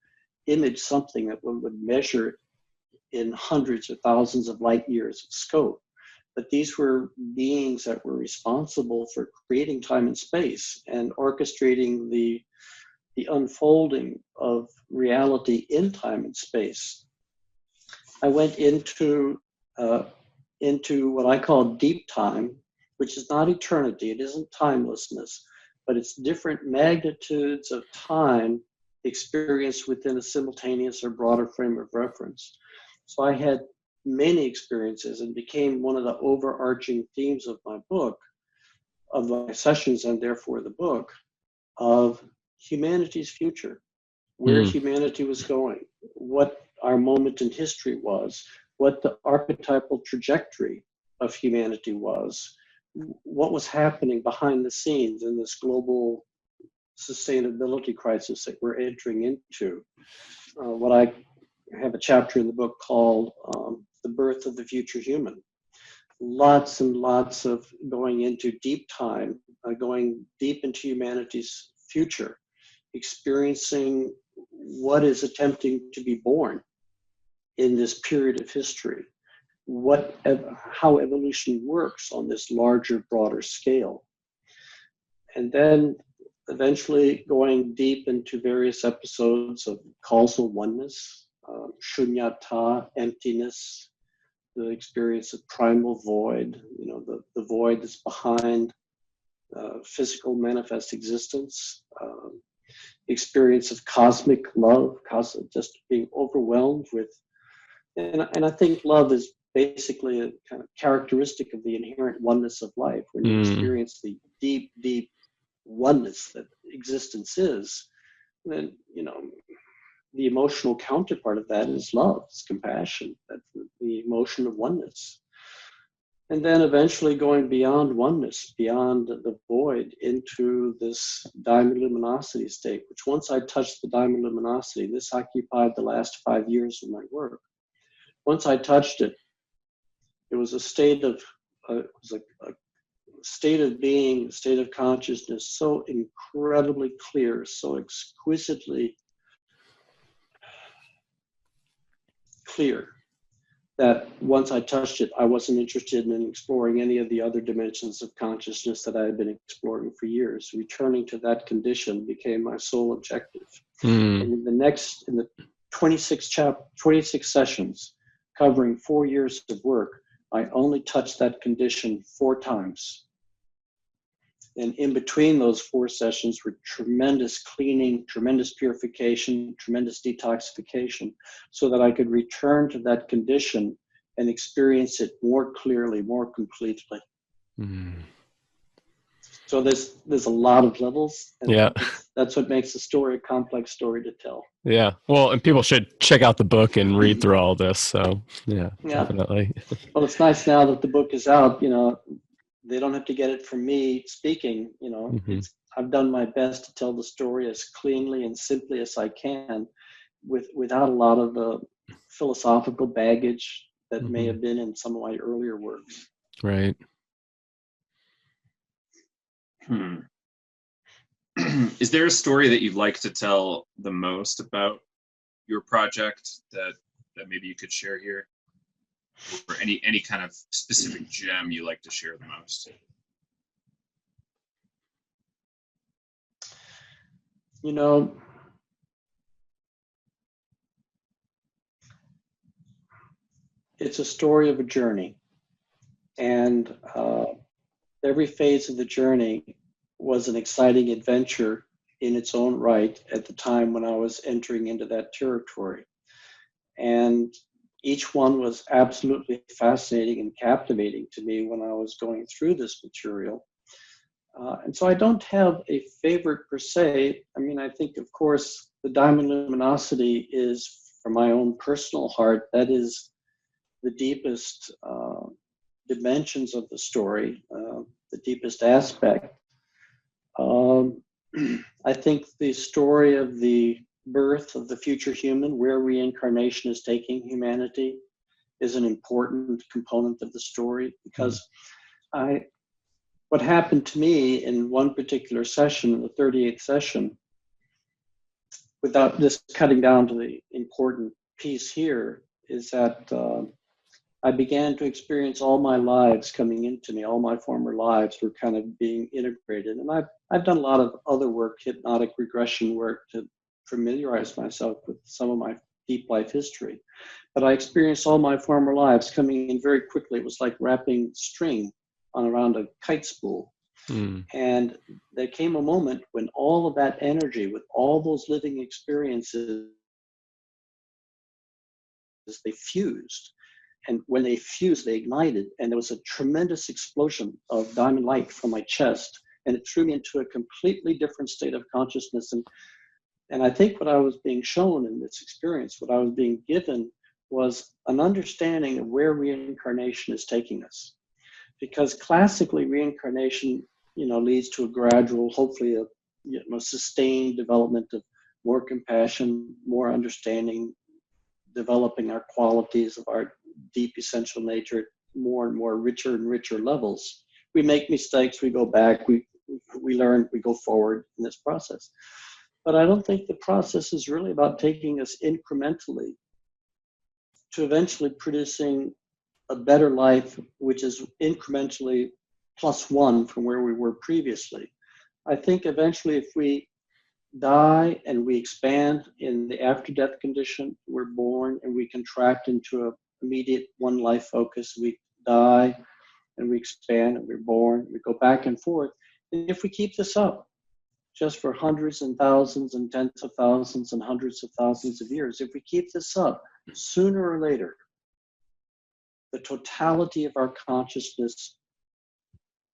Speaker 2: image something that one would measure in hundreds or thousands of light years of scope. But these were beings that were responsible for creating time and space and orchestrating the unfolding of reality in time and space. I went into what I call deep time, which is not eternity. It isn't timelessness, but it's different magnitudes of time experienced within a simultaneous or broader frame of reference. So I had many experiences and became one of the overarching themes of my book, of my sessions, and therefore the book, of humanity's future, where humanity was going, what our moment in history was, what the archetypal trajectory of humanity was, what was happening behind the scenes in this global sustainability crisis that we're entering into. What I have a chapter in the book called The Birth of the Future Human. Lots and lots of going into deep time, going deep into humanity's future, experiencing what is attempting to be born in this period of history, how evolution works on this larger, broader scale. And then eventually going deep into various episodes of causal oneness, shunyata, emptiness, the experience of primal void, the void that's behind physical manifest existence, experience of cosmic love, just being overwhelmed with, and I think love is basically a kind of characteristic of the inherent oneness of life. When you experience the deep, deep oneness that existence is, then, the emotional counterpart of that is love, it's compassion, that's the emotion of oneness. And then eventually going beyond oneness, beyond the void, into this diamond luminosity state, which once I touched the diamond luminosity, this occupied the last 5 years of my work. Once I touched it, it was a state of, state of being, state of consciousness, so incredibly clear, so exquisitely clear, that once I touched it, I wasn't interested in exploring any of the other dimensions of consciousness that I had been exploring for years. Returning to that condition became my sole objective. And in the 26 sessions, covering 4 years of work, I only touched that condition 4 times. And in between those 4 sessions were tremendous cleaning, tremendous purification, tremendous detoxification, so that I could return to that condition and experience it more clearly, more completely. So there's a lot of levels. And that's what makes the story a complex story to tell.
Speaker 3: Yeah. Well, and people should check out the book and read through all this. So yeah. Definitely.
Speaker 2: Well, it's nice now that the book is out, they don't have to get it from me speaking, I've done my best to tell the story as cleanly and simply as I can, without a lot of the philosophical baggage that may have been in some of my earlier works.
Speaker 3: Right.
Speaker 1: Is there a story that you'd like to tell the most about your project that maybe you could share here? Or any kind of specific gem you like to share the most?
Speaker 2: You know, it's a story of a journey, and every phase of the journey was an exciting adventure in its own right at the time when I was entering into that territory. And each one was absolutely fascinating and captivating to me when I was going through this material. And so I don't have a favorite per se. I mean, I think, of course, the Diamond Luminosity is, for my own personal heart, that is the deepest dimensions of the story, the deepest aspect. I think the story of the birth of the future human, where reincarnation is taking humanity, is an important component of the story, because what happened to me in one particular session, the 38th session, without just cutting down to the important piece here, is that I began to experience all my lives coming into me. All my former lives were kind of being integrated. And I've done a lot of other work, hypnotic regression work, to familiarize myself with some of my deep life history. But I experienced all my former lives coming in very quickly. It was like wrapping string on around a kite spool. And there came a moment when all of that energy, with all those living experiences, they fused. And when they fused, they ignited, and there was a tremendous explosion of diamond light from my chest, and it threw me into a completely different state of consciousness. And I think what I was being shown in this experience, what I was being given, was an understanding of where reincarnation is taking us. Because classically, reincarnation, leads to a gradual, hopefully a sustained development of more compassion, more understanding, developing our qualities of our deep essential nature at more and more richer and richer levels. We make mistakes, we go back, we learn, we go forward in this process. But I don't think the process is really about taking us incrementally to eventually producing a better life, which is incrementally +1 from where we were previously. I think eventually, if we die and we expand in the after-death condition, we're born and we contract into a immediate one life focus. We die and we expand and we're born. We go back and forth. And if we keep this up just for hundreds and thousands and tens of thousands and hundreds of thousands of years, if we keep this up, sooner or later, the totality of our consciousness,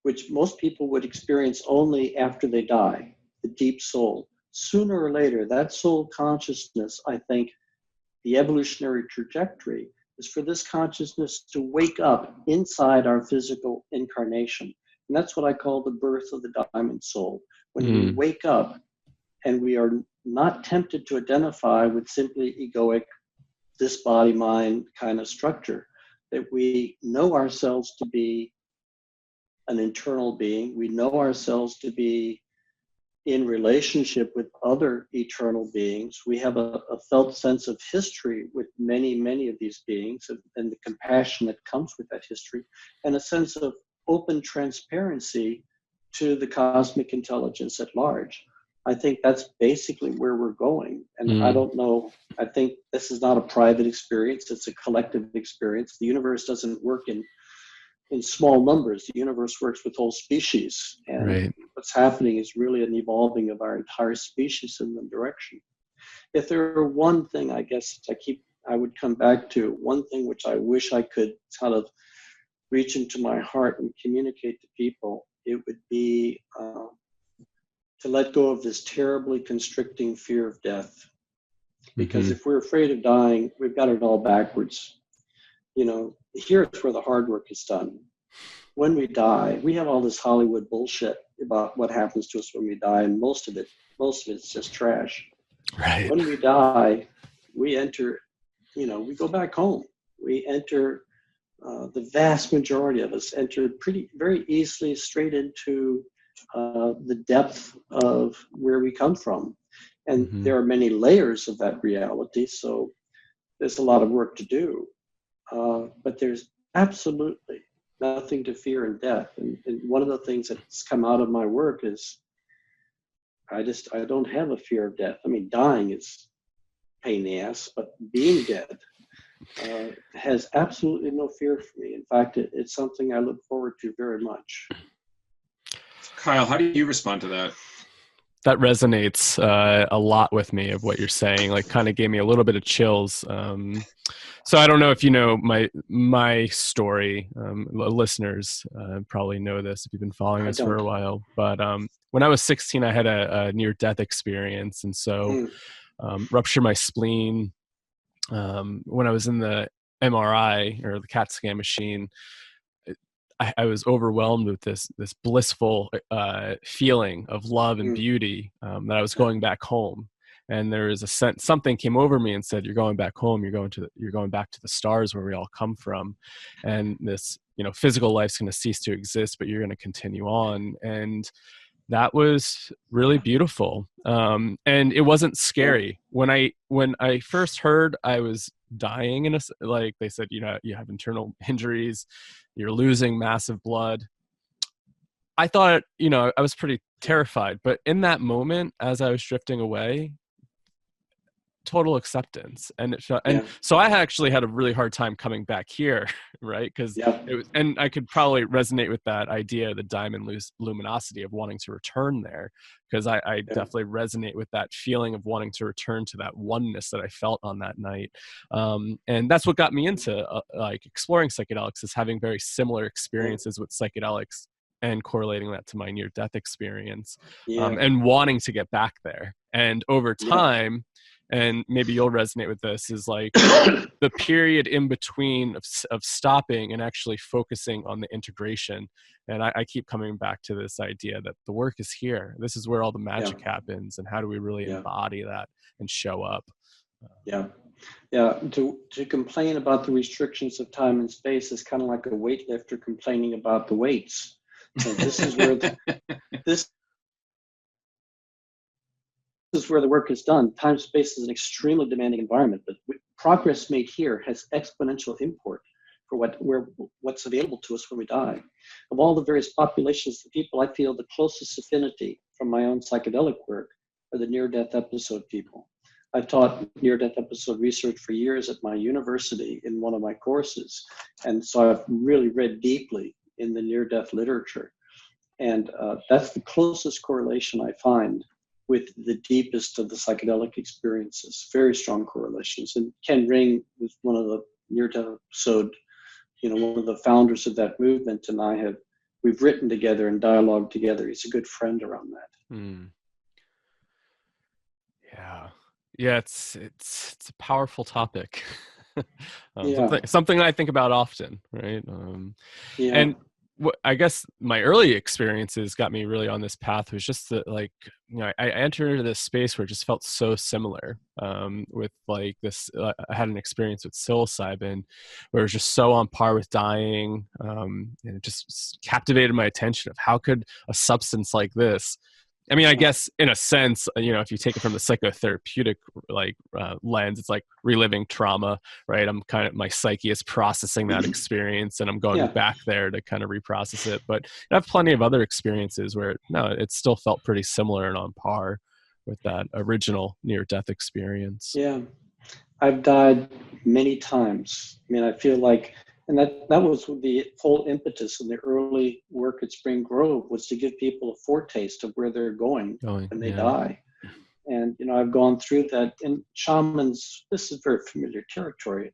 Speaker 2: which most people would experience only after they die, the deep soul, sooner or later, that soul consciousness, I think, the evolutionary trajectory is for this consciousness to wake up inside our physical incarnation. And that's what I call the birth of the diamond soul. When we wake up and we are not tempted to identify with simply egoic, this body mind kind of structure, that we know ourselves to be an internal being, we know ourselves to be in relationship with other eternal beings. We have a felt sense of history with many, many of these beings, and the compassion that comes with that history, and a sense of open transparency to the cosmic intelligence at large. I think that's basically where we're going. And I don't know, I think this is not a private experience, it's a collective experience. The universe doesn't work in small numbers. The universe works with whole species. And what's happening is really an evolving of our entire species in the direction. If there were one thing, I guess I would come back to, one thing which I wish I could kind of reach into my heart and communicate to people, it would be to let go of this terribly constricting fear of death. Because if we're afraid of dying, we've got it all backwards. Here's where the hard work is done. When we die, we have all this Hollywood bullshit about what happens to us when we die, and most of it's just trash.
Speaker 3: Right.
Speaker 2: When we die, we enter, we go back home. We enter, the vast majority of us enter very easily straight into the depth of where we come from. And there are many layers of that reality, so there's a lot of work to do. But there's absolutely nothing to fear in death. And one of the things that's come out of my work is I don't have a fear of death. I mean, dying is pain in the ass, but being dead has absolutely no fear for me. In fact, it's something I look forward to very much.
Speaker 1: Kyle, how do you respond to that?
Speaker 3: That resonates a lot with me of what you're saying. Like, kind of gave me a little bit of chills. So I don't know if you know my story. Listeners probably know this if you've been following us for a while. But when I was 16, I had a near-death experience, and so ruptured my spleen. When I was in the MRI or the CAT scan machine, I was overwhelmed with this blissful feeling of love and beauty that I was going back home. And there was a sense, something came over me and said, "You're going back home. You're going back to the stars where we all come from, and this, physical life's going to cease to exist, but you're going to continue on." And that was really beautiful, and it wasn't scary. When I first heard I was dying, like they said, you have internal injuries, you're losing massive blood. I thought, I was pretty terrified, but in that moment, as I was drifting away, total acceptance. And so I actually had a really hard time coming back here, right? Because it was, and I could probably resonate with that idea, the diamond luminosity of wanting to return there, because I definitely resonate with that feeling of wanting to return to that oneness that I felt on that night. And that's what got me into like exploring psychedelics, is having very similar experiences with psychedelics and correlating that to my near-death experience, and wanting to get back there. And over time, and maybe you'll resonate with this, is like the period in between of stopping and actually focusing on the integration. And I keep coming back to this idea that the work is here. This is where all the magic happens. And how do we really embody that and show up?
Speaker 2: To complain about the restrictions of time and space is kind of like a weightlifter complaining about the weights. So this is where this is where the work is done. Time space is an extremely demanding environment, but progress made here has exponential import for what's available to us when we die. Of all the various populations of people, I feel the closest affinity from my own psychedelic work are the near-death episode people. I've taught near-death episode research for years at my university in one of my courses, and so I've really read deeply in the near-death literature, and that's the closest correlation I find with the deepest of the psychedelic experiences. Very strong correlations. And Ken Ring was one of the near-death episode, one of the founders of that movement, and we've written together and dialogued together. He's a good friend around that.
Speaker 3: Yeah, it's a powerful topic. Something I think about often, right? And I guess my early experiences got me really on this path was just that, like, I entered into this space where it just felt so similar with like this. I had an experience with psilocybin where it was just so on par with dying, and it just captivated my attention of how could a substance like this. I mean, I guess in a sense, if you take it from the psychotherapeutic lens, it's like reliving trauma, right? My psyche is processing that experience, and I'm going back there to kind of reprocess it. But I have plenty of other experiences where it still felt pretty similar and on par with that original near-death experience.
Speaker 2: Yeah, I've died many times. I mean, I feel like, and that was the whole impetus in the early work at Spring Grove, was to give people a foretaste of where they're going when they die. And, I've gone through that. And shamans, this is very familiar territory.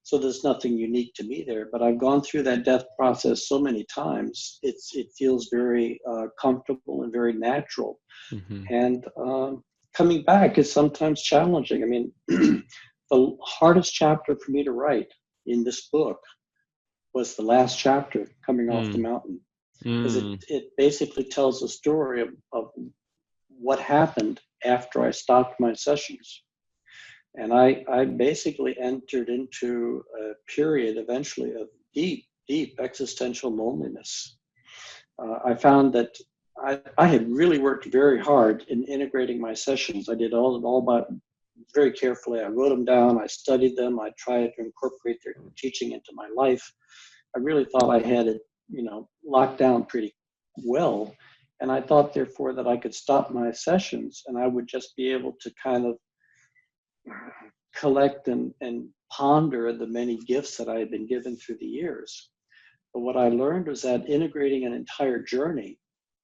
Speaker 2: So there's nothing unique to me there, but I've gone through that death process so many times. It feels very comfortable and very natural. And coming back is sometimes challenging. I mean, the hardest chapter for me to write in this book was the last chapter, coming off the mountain, because it basically tells a story of what happened after I stopped my sessions. And I basically entered into a period eventually of deep existential loneliness. I found that I had really worked very hard in integrating my sessions. I did all about very carefully. I wrote them down, I studied them, I tried to incorporate their teaching into my life. I really thought I had it, locked down pretty well. And I thought, therefore, that I could stop my sessions and I would just be able to kind of collect and ponder the many gifts that I had been given through the years. But what I learned was that integrating an entire journey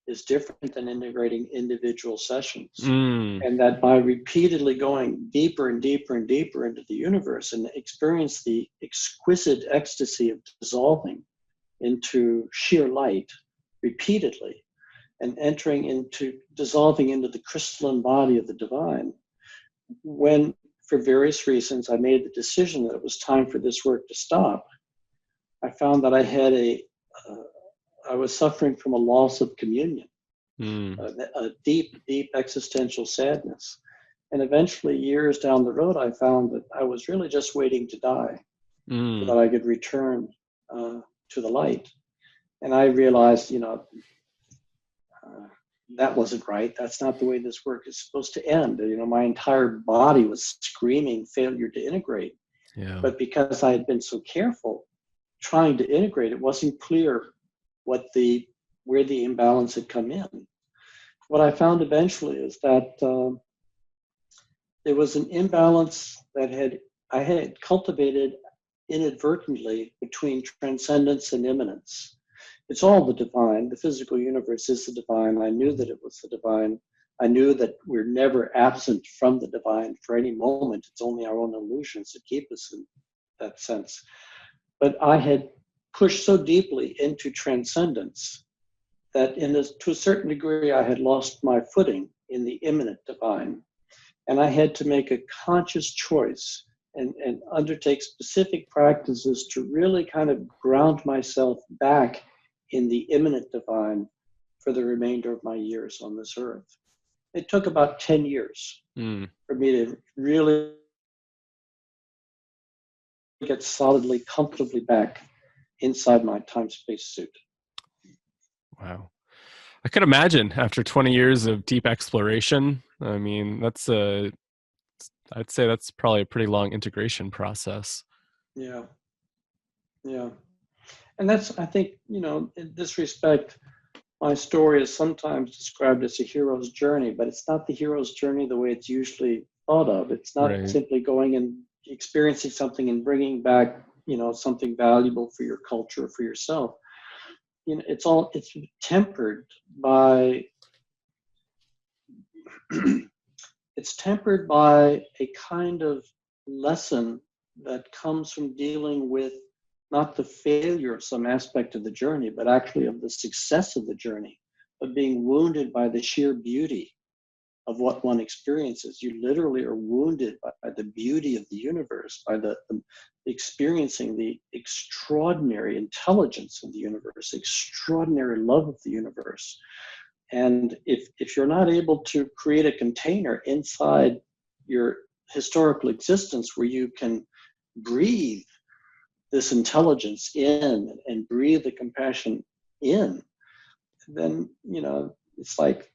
Speaker 2: is different than integrating individual sessions. And that by repeatedly going deeper and deeper and deeper into the universe and experience the exquisite ecstasy of dissolving into sheer light repeatedly and entering into dissolving into the crystalline body of the divine, when for various reasons I made the decision that it was time for this work to stop, I found that I had I was suffering from a loss of communion, a deep, deep existential sadness. And eventually, years down the road, I found that I was really just waiting to die so that I could return to the light. And I realized, that wasn't right. That's not the way this work is supposed to end. My entire body was screaming failure to integrate.
Speaker 3: Yeah.
Speaker 2: But because I had been so careful trying to integrate, it wasn't clear where the imbalance had come in. What I found eventually is that there was an imbalance that I had cultivated inadvertently between transcendence and immanence. It's all the divine. The physical universe is the divine. I knew that it was the divine. I knew that we're never absent from the divine for any moment. It's only our own illusions that keep us in that sense. But I had pushed so deeply into transcendence that to a certain degree, I had lost my footing in the immanent divine. And I had to make a conscious choice and undertake specific practices to really kind of ground myself back in the immanent divine for the remainder of my years on this earth. It took about 10 years for me to really get solidly, comfortably back inside my time-space suit.
Speaker 3: Wow. I could imagine after 20 years of deep exploration, I mean, I'd say that's probably a pretty long integration process.
Speaker 2: Yeah. Yeah. And I think, in this respect, my story is sometimes described as a hero's journey, but it's not the hero's journey the way it's usually thought of. It's not simply going and experiencing something and bringing back, something valuable for your culture, for yourself. It's tempered by it's tempered by a kind of lesson that comes from dealing with not the failure of some aspect of the journey, but actually of the success of the journey, of being wounded by the sheer beauty of what one experiences. You literally are wounded by the beauty of the universe, by the experiencing the extraordinary intelligence of the universe, extraordinary love of the universe. And if you're not able to create a container inside your historical existence where you can breathe this intelligence in and breathe the compassion in, then, it's like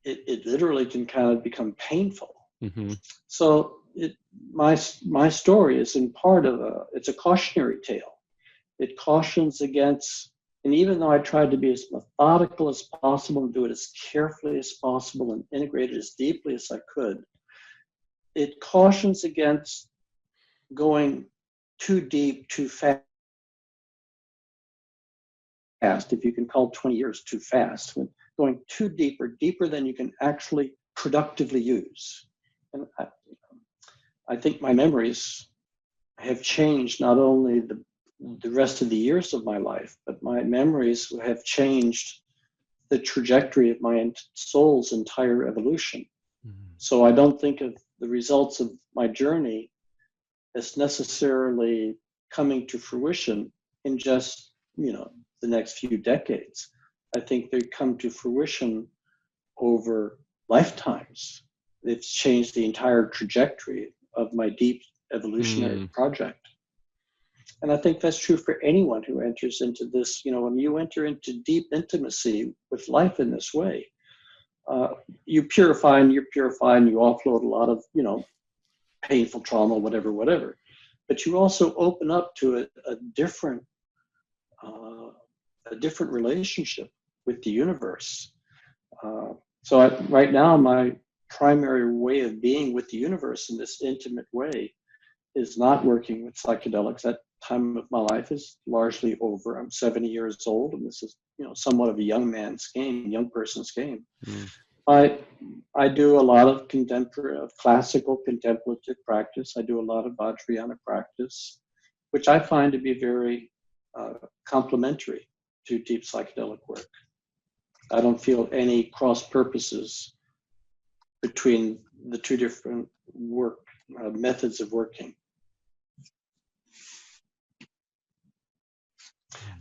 Speaker 2: it literally can kind of become painful. So my story is in part it's a cautionary tale. It cautions against, and even though I tried to be as methodical as possible and do it as carefully as possible and integrate it as deeply as I could, it cautions against going too deep, too fast, if you can call 20 years too fast, going too deep or deeper than you can actually productively use. And I think my memories have changed not only the rest of the years of my life, but my memories have changed the trajectory of my soul's entire evolution. So I don't think of the results of my journey as necessarily coming to fruition in just, the next few decades. I think they come to fruition over lifetimes. It's changed the entire trajectory of my deep evolutionary project. And I think that's true for anyone who enters into this, when you enter into deep intimacy with life in this way, you purify and you offload a lot of, painful trauma, whatever. But you also open up to a different relationship with the universe. Right now, my primary way of being with the universe in this intimate way is not working with psychedelics. That time of my life is largely over. I'm 70 years old, and this is, somewhat of a young person's game. I do a lot of classical contemplative practice. I do a lot of Vajrayana practice, which I find to be very complementary to deep psychedelic work. I don't feel any cross purposes between the two different methods of working.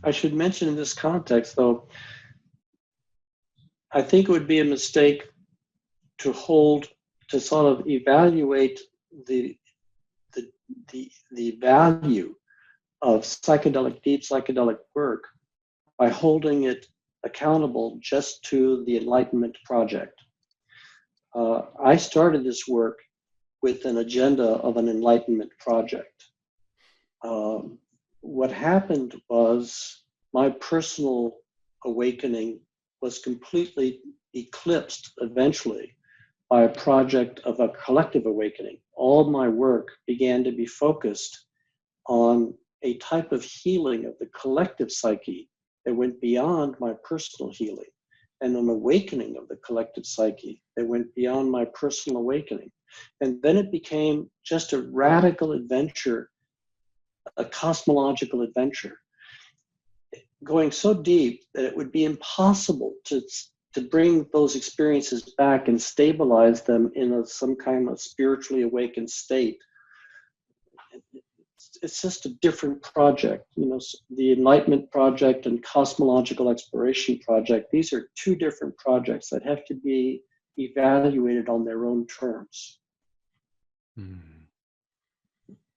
Speaker 2: I should mention in this context, though, I think it would be a mistake to sort of evaluate the value of deep psychedelic work by holding it accountable just to the Enlightenment project. I started this work with an agenda of an Enlightenment project. What happened was my personal awakening was completely eclipsed eventually by a project of a collective awakening. All my work began to be focused on a type of healing of the collective psyche that went beyond my personal healing, and an awakening of the collective psyche that went beyond my personal awakening. And then it became just a radical adventure, a cosmological adventure, going so deep that it would be impossible to bring those experiences back and stabilize them in some kind of spiritually awakened state. It's just a different project. The Enlightenment project and Cosmological Exploration project, these are two different projects that have to be evaluated on their own terms.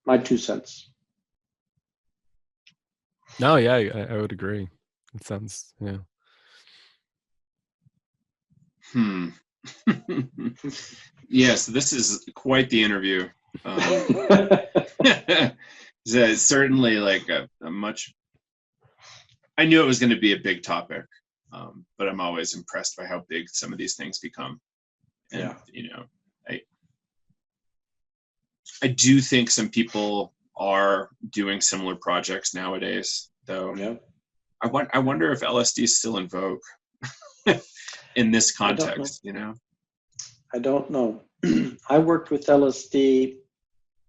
Speaker 2: My 2 cents.
Speaker 3: No, yeah, I would agree. It sounds, yeah.
Speaker 1: Yes, this is quite the interview. It's certainly like a much. I knew it was going to be a big topic, but I'm always impressed by how big some of these things become. And, I do think some people are doing similar projects nowadays, though.
Speaker 2: Yeah.
Speaker 1: I wonder if LSD is still in vogue in this context,
Speaker 2: I don't know. I worked with LSD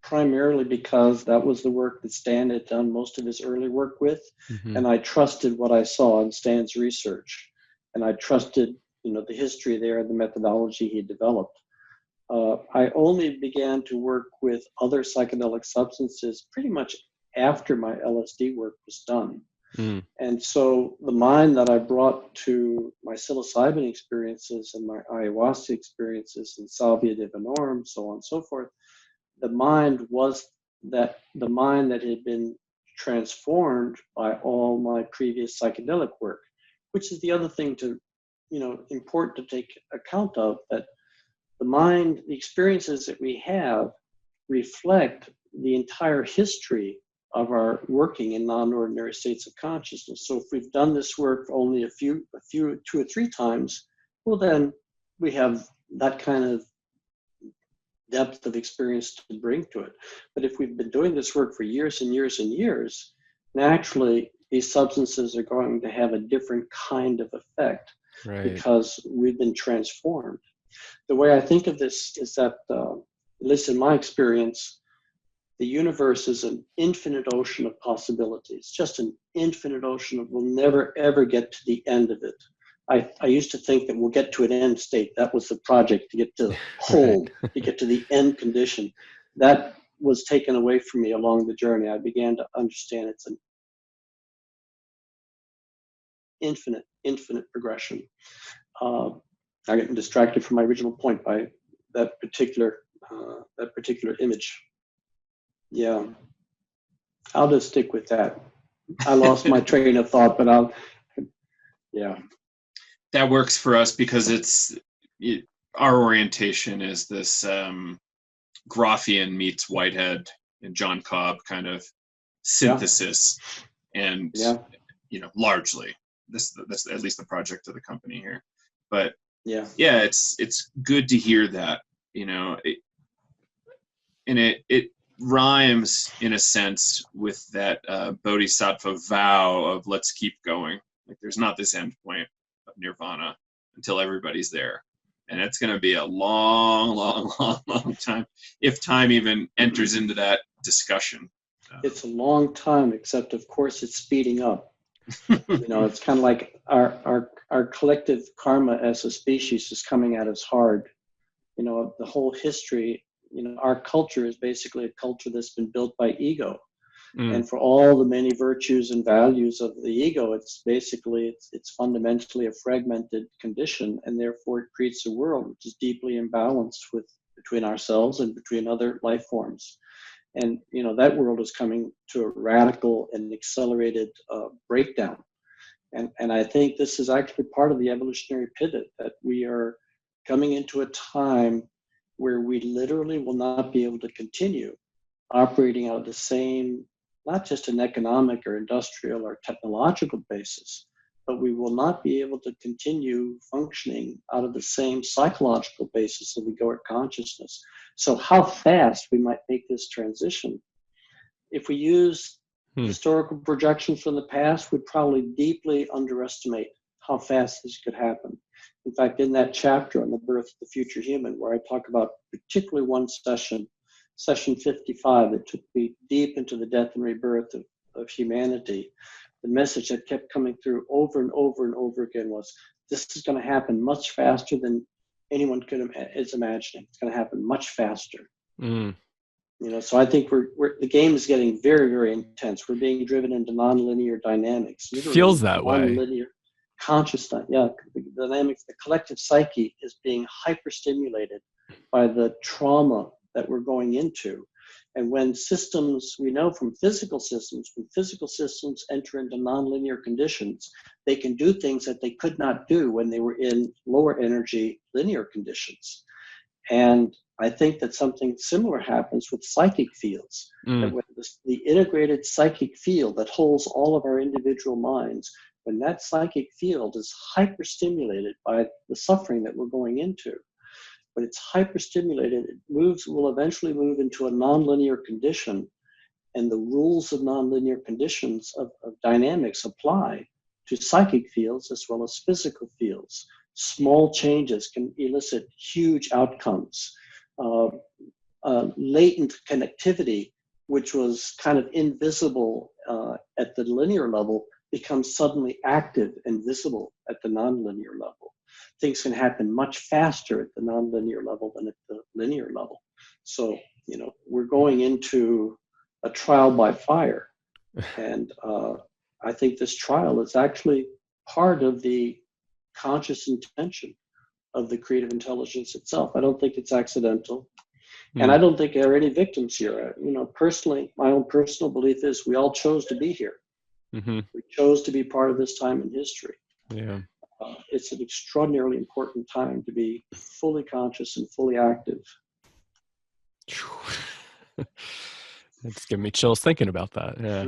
Speaker 2: primarily because that was the work that Stan had done most of his early work with. And I trusted what I saw in Stan's research. And I trusted, the history there and the methodology he developed. I only began to work with other psychedelic substances pretty much after my LSD work was done. And so the mind that I brought to my psilocybin experiences and my ayahuasca experiences and salvia divinorum, so on and so forth, the mind that had been transformed by all my previous psychedelic work, which is the other thing important to take account of, that the experiences that we have reflect the entire history of our working in non-ordinary states of consciousness. So if we've done this work only 2 or 3 times, well, then we have that kind of depth of experience to bring to it. But if we've been doing this work for years and years and years, naturally, these substances are going to have a different kind of effect, because we've been transformed. The way I think of this is that, at least in my experience, the universe is an infinite ocean of possibilities, just an infinite ocean. We'll never, ever get to the end of it. I used to think that we'll get to an end state. That was the project, to get to hold, to get to the end condition. That was taken away from me along the journey. I began to understand it's an infinite progression. I'm getting distracted from my original point by that particular image. Yeah, I'll just stick with that. I lost my train of thought, but yeah.
Speaker 1: That works for us because our orientation is this Grofian meets Whitehead and John Cobb kind of synthesis, and largely this at least the project of the company here. But
Speaker 2: Yeah.
Speaker 1: It's good to hear that, you know, and it rhymes in a sense with that bodhisattva vow of let's keep going. Like there's not this end point of nirvana until everybody's there. And it's going to be a long, long, long, long time, if time even enters into that discussion.
Speaker 2: It's a long time, except of course it's speeding up. You know, it's kind of like our collective karma as a species is coming at us hard. You know, the whole history, you know, our culture is basically a culture that's been built by ego. And for all the many virtues and values of the ego, it's basically, it's fundamentally a fragmented condition, and therefore it creates a world which is deeply imbalanced between ourselves and between other life forms. And, you know, that world is coming to a radical and accelerated breakdown. And I think this is actually part of the evolutionary pivot, that we are coming into a time where we literally will not be able to continue operating out of the same, not just an economic or industrial or technological basis, but we will not be able to continue functioning out of the same psychological basis of egoic consciousness. So how fast we might make this transition, if we use historical projections from the past, we'd probably deeply underestimate how fast this could happen. In fact, in that chapter on the birth of the future human, where I talk about particularly one session 55, that took me deep into the death and rebirth of humanity, the message that kept coming through over and over and over again was, this is going to happen much faster than anyone is imagining. It's going to happen much faster. You know, so I think the game is getting very, very intense. We're being driven into nonlinear dynamics.
Speaker 3: Feels that way.
Speaker 2: Nonlinear consciousness. Yeah, the dynamics, the collective psyche is being hyperstimulated by the trauma that we're going into. And when systems, we know from physical systems, when physical systems enter into nonlinear conditions, they can do things that they could not do when they were in lower energy linear conditions. And I think that something similar happens with psychic fields. That when the integrated psychic field that holds all of our individual minds, when that psychic field is hyperstimulated by the suffering that we're going into, when it's hyperstimulated, will eventually move into a nonlinear condition, and the rules of nonlinear conditions of dynamics apply to psychic fields as well as physical fields. Small changes can elicit huge outcomes. Latent connectivity, which was kind of invisible at the linear level, becomes suddenly active and visible at the nonlinear level. Things can happen much faster at the nonlinear level than at the linear level. So, you know, we're going into a trial by fire. And I think this trial is actually part of the conscious intention of the creative intelligence itself. I don't think it's accidental. And I don't think there are any victims here. You know, personally, my own personal belief is we all chose to be here. We chose to be part of this time in history. Yeah. It's an extraordinarily important time to be fully conscious and fully active.
Speaker 3: It's giving me chills thinking about that. Yeah,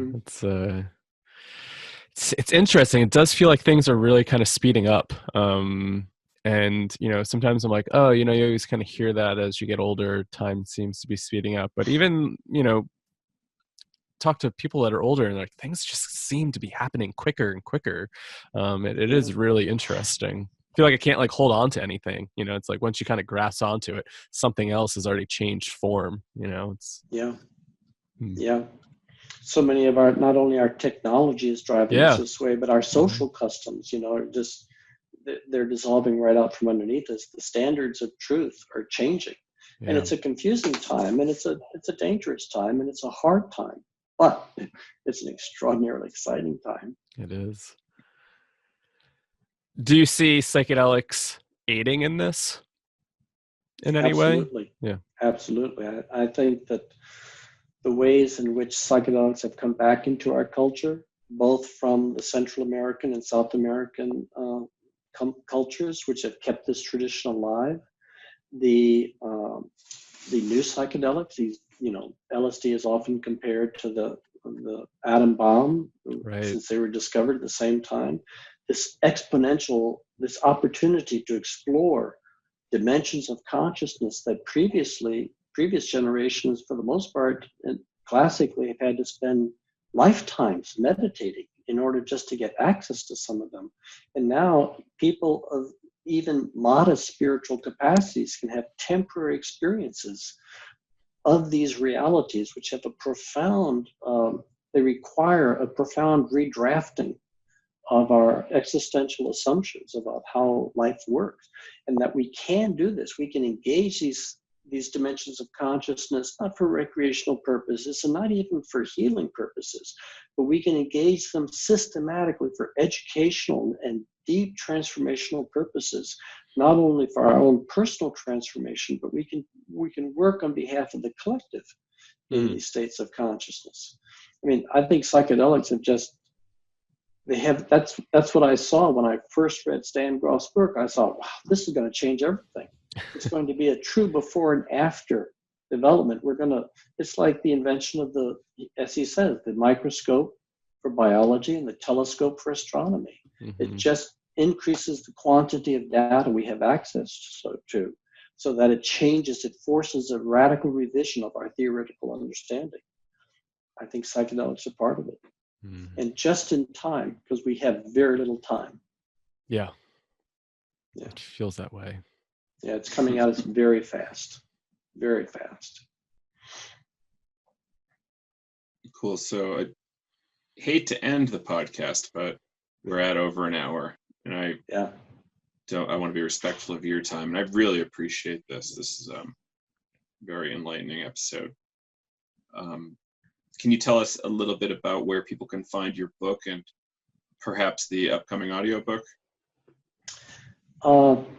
Speaker 3: it's interesting. It does feel like things are really kind of speeding up. And, you know, sometimes I'm like, oh, you know, you always kind of hear that as you get older, time seems to be speeding up. But even, you know, talk to people that are older and like things just seem to be happening quicker and quicker. It is really interesting. I feel like I can't like hold on to anything. You know, it's like once you kind of grasp onto it, something else has already changed form. You know, it's
Speaker 2: so many of not only our technology is driving us this way, but our social customs, you know, are just, they're dissolving right out from underneath us. The standards of truth are changing, and it's a confusing time, and it's a dangerous time, and it's a hard time, but it's an extraordinarily exciting time.
Speaker 3: It is. Do you see psychedelics aiding in this in any way?
Speaker 2: Yeah, absolutely. I think that the ways in which psychedelics have come back into our culture, both from the Central American and South American cultures, which have kept this tradition alive, the new psychedelics, these, you know, LSD is often compared to the atom bomb, since they were discovered at the same time. this exponential, this opportunity to explore dimensions of consciousness that previous generations, for the most part, and classically have had to spend lifetimes meditating in order just to get access to some of them. And now people of even modest spiritual capacities can have temporary experiences of these realities, which have a profound, they require a profound redrafting of our existential assumptions about how life works, and that we can do this. We can engage these dimensions of consciousness, not for recreational purposes and not even for healing purposes, but we can engage them systematically for educational and deep transformational purposes, not only for our own personal transformation, but we can work on behalf of the collective in these states of consciousness. I mean, I think psychedelics have just, that's what I saw when I first read Stan Grof's book. I thought, wow, this is going to change everything. It's going to be a true before and after development. It's like the invention of as he says, the microscope for biology and the telescope for astronomy. It just increases the quantity of data we have access to, so that it forces a radical revision of our theoretical understanding. I think psychedelics are part of it. And just in time, because we have very little time.
Speaker 3: Yeah. It feels that way.
Speaker 2: Yeah, it's coming at us very fast. Very fast.
Speaker 1: Cool. So I hate to end the podcast, but we're at over an hour. And I want to be respectful of your time. And I really appreciate this. This is a very enlightening episode. Can you tell us a little bit about where people can find your book and perhaps the upcoming audiobook?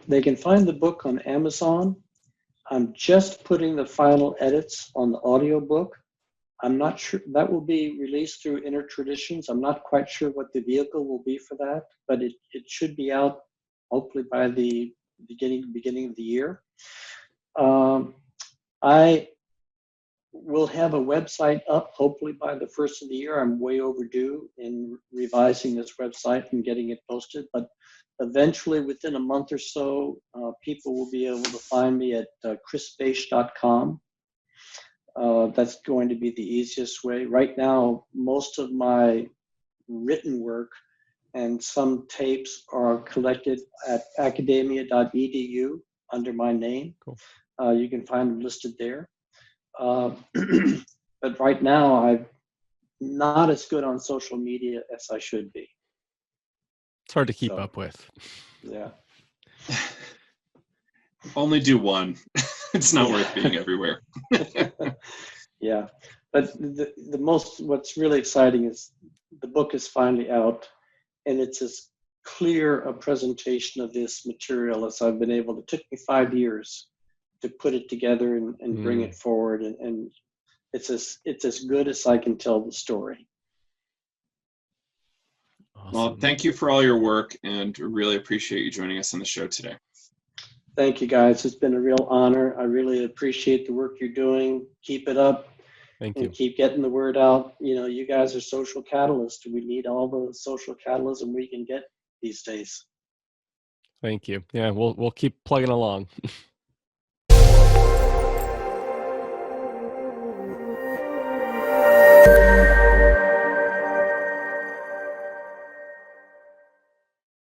Speaker 2: They can find the book on Amazon. I'm just putting the final edits on the audiobook. I'm not sure that will be released through Inner Traditions. I'm not quite sure what the vehicle will be for that, but it should be out hopefully by the beginning of the year. I will have a website up hopefully by the first of the year. I'm way overdue in revising this website and getting it posted, but eventually within a month or so, people will be able to find me at chrisbache.com. That's going to be the easiest way. Right now, most of my written work and some tapes are collected at academia.edu under my name.
Speaker 3: Cool.
Speaker 2: You can find them listed there. But right now, I'm not as good on social media as I should be.
Speaker 3: It's hard to keep up with.
Speaker 2: Yeah.
Speaker 1: Only do one. It's not worth being everywhere.
Speaker 2: Yeah. But what's really exciting is the book is finally out, and it's as clear a presentation of this material as I've been able to. It took me 5 years to put it together and bring it forward. And it's as good as I can tell the story.
Speaker 3: Awesome.
Speaker 1: Well, thank you for all your work, and really appreciate you joining us on the show today.
Speaker 2: Thank you, guys. It's been a real honor. I really appreciate the work you're doing. Keep it up.
Speaker 3: Thank you.
Speaker 2: And keep getting the word out. You know, you guys are social catalysts. We need all the social catalysts we can get these days.
Speaker 3: Thank you. Yeah, we'll keep plugging along.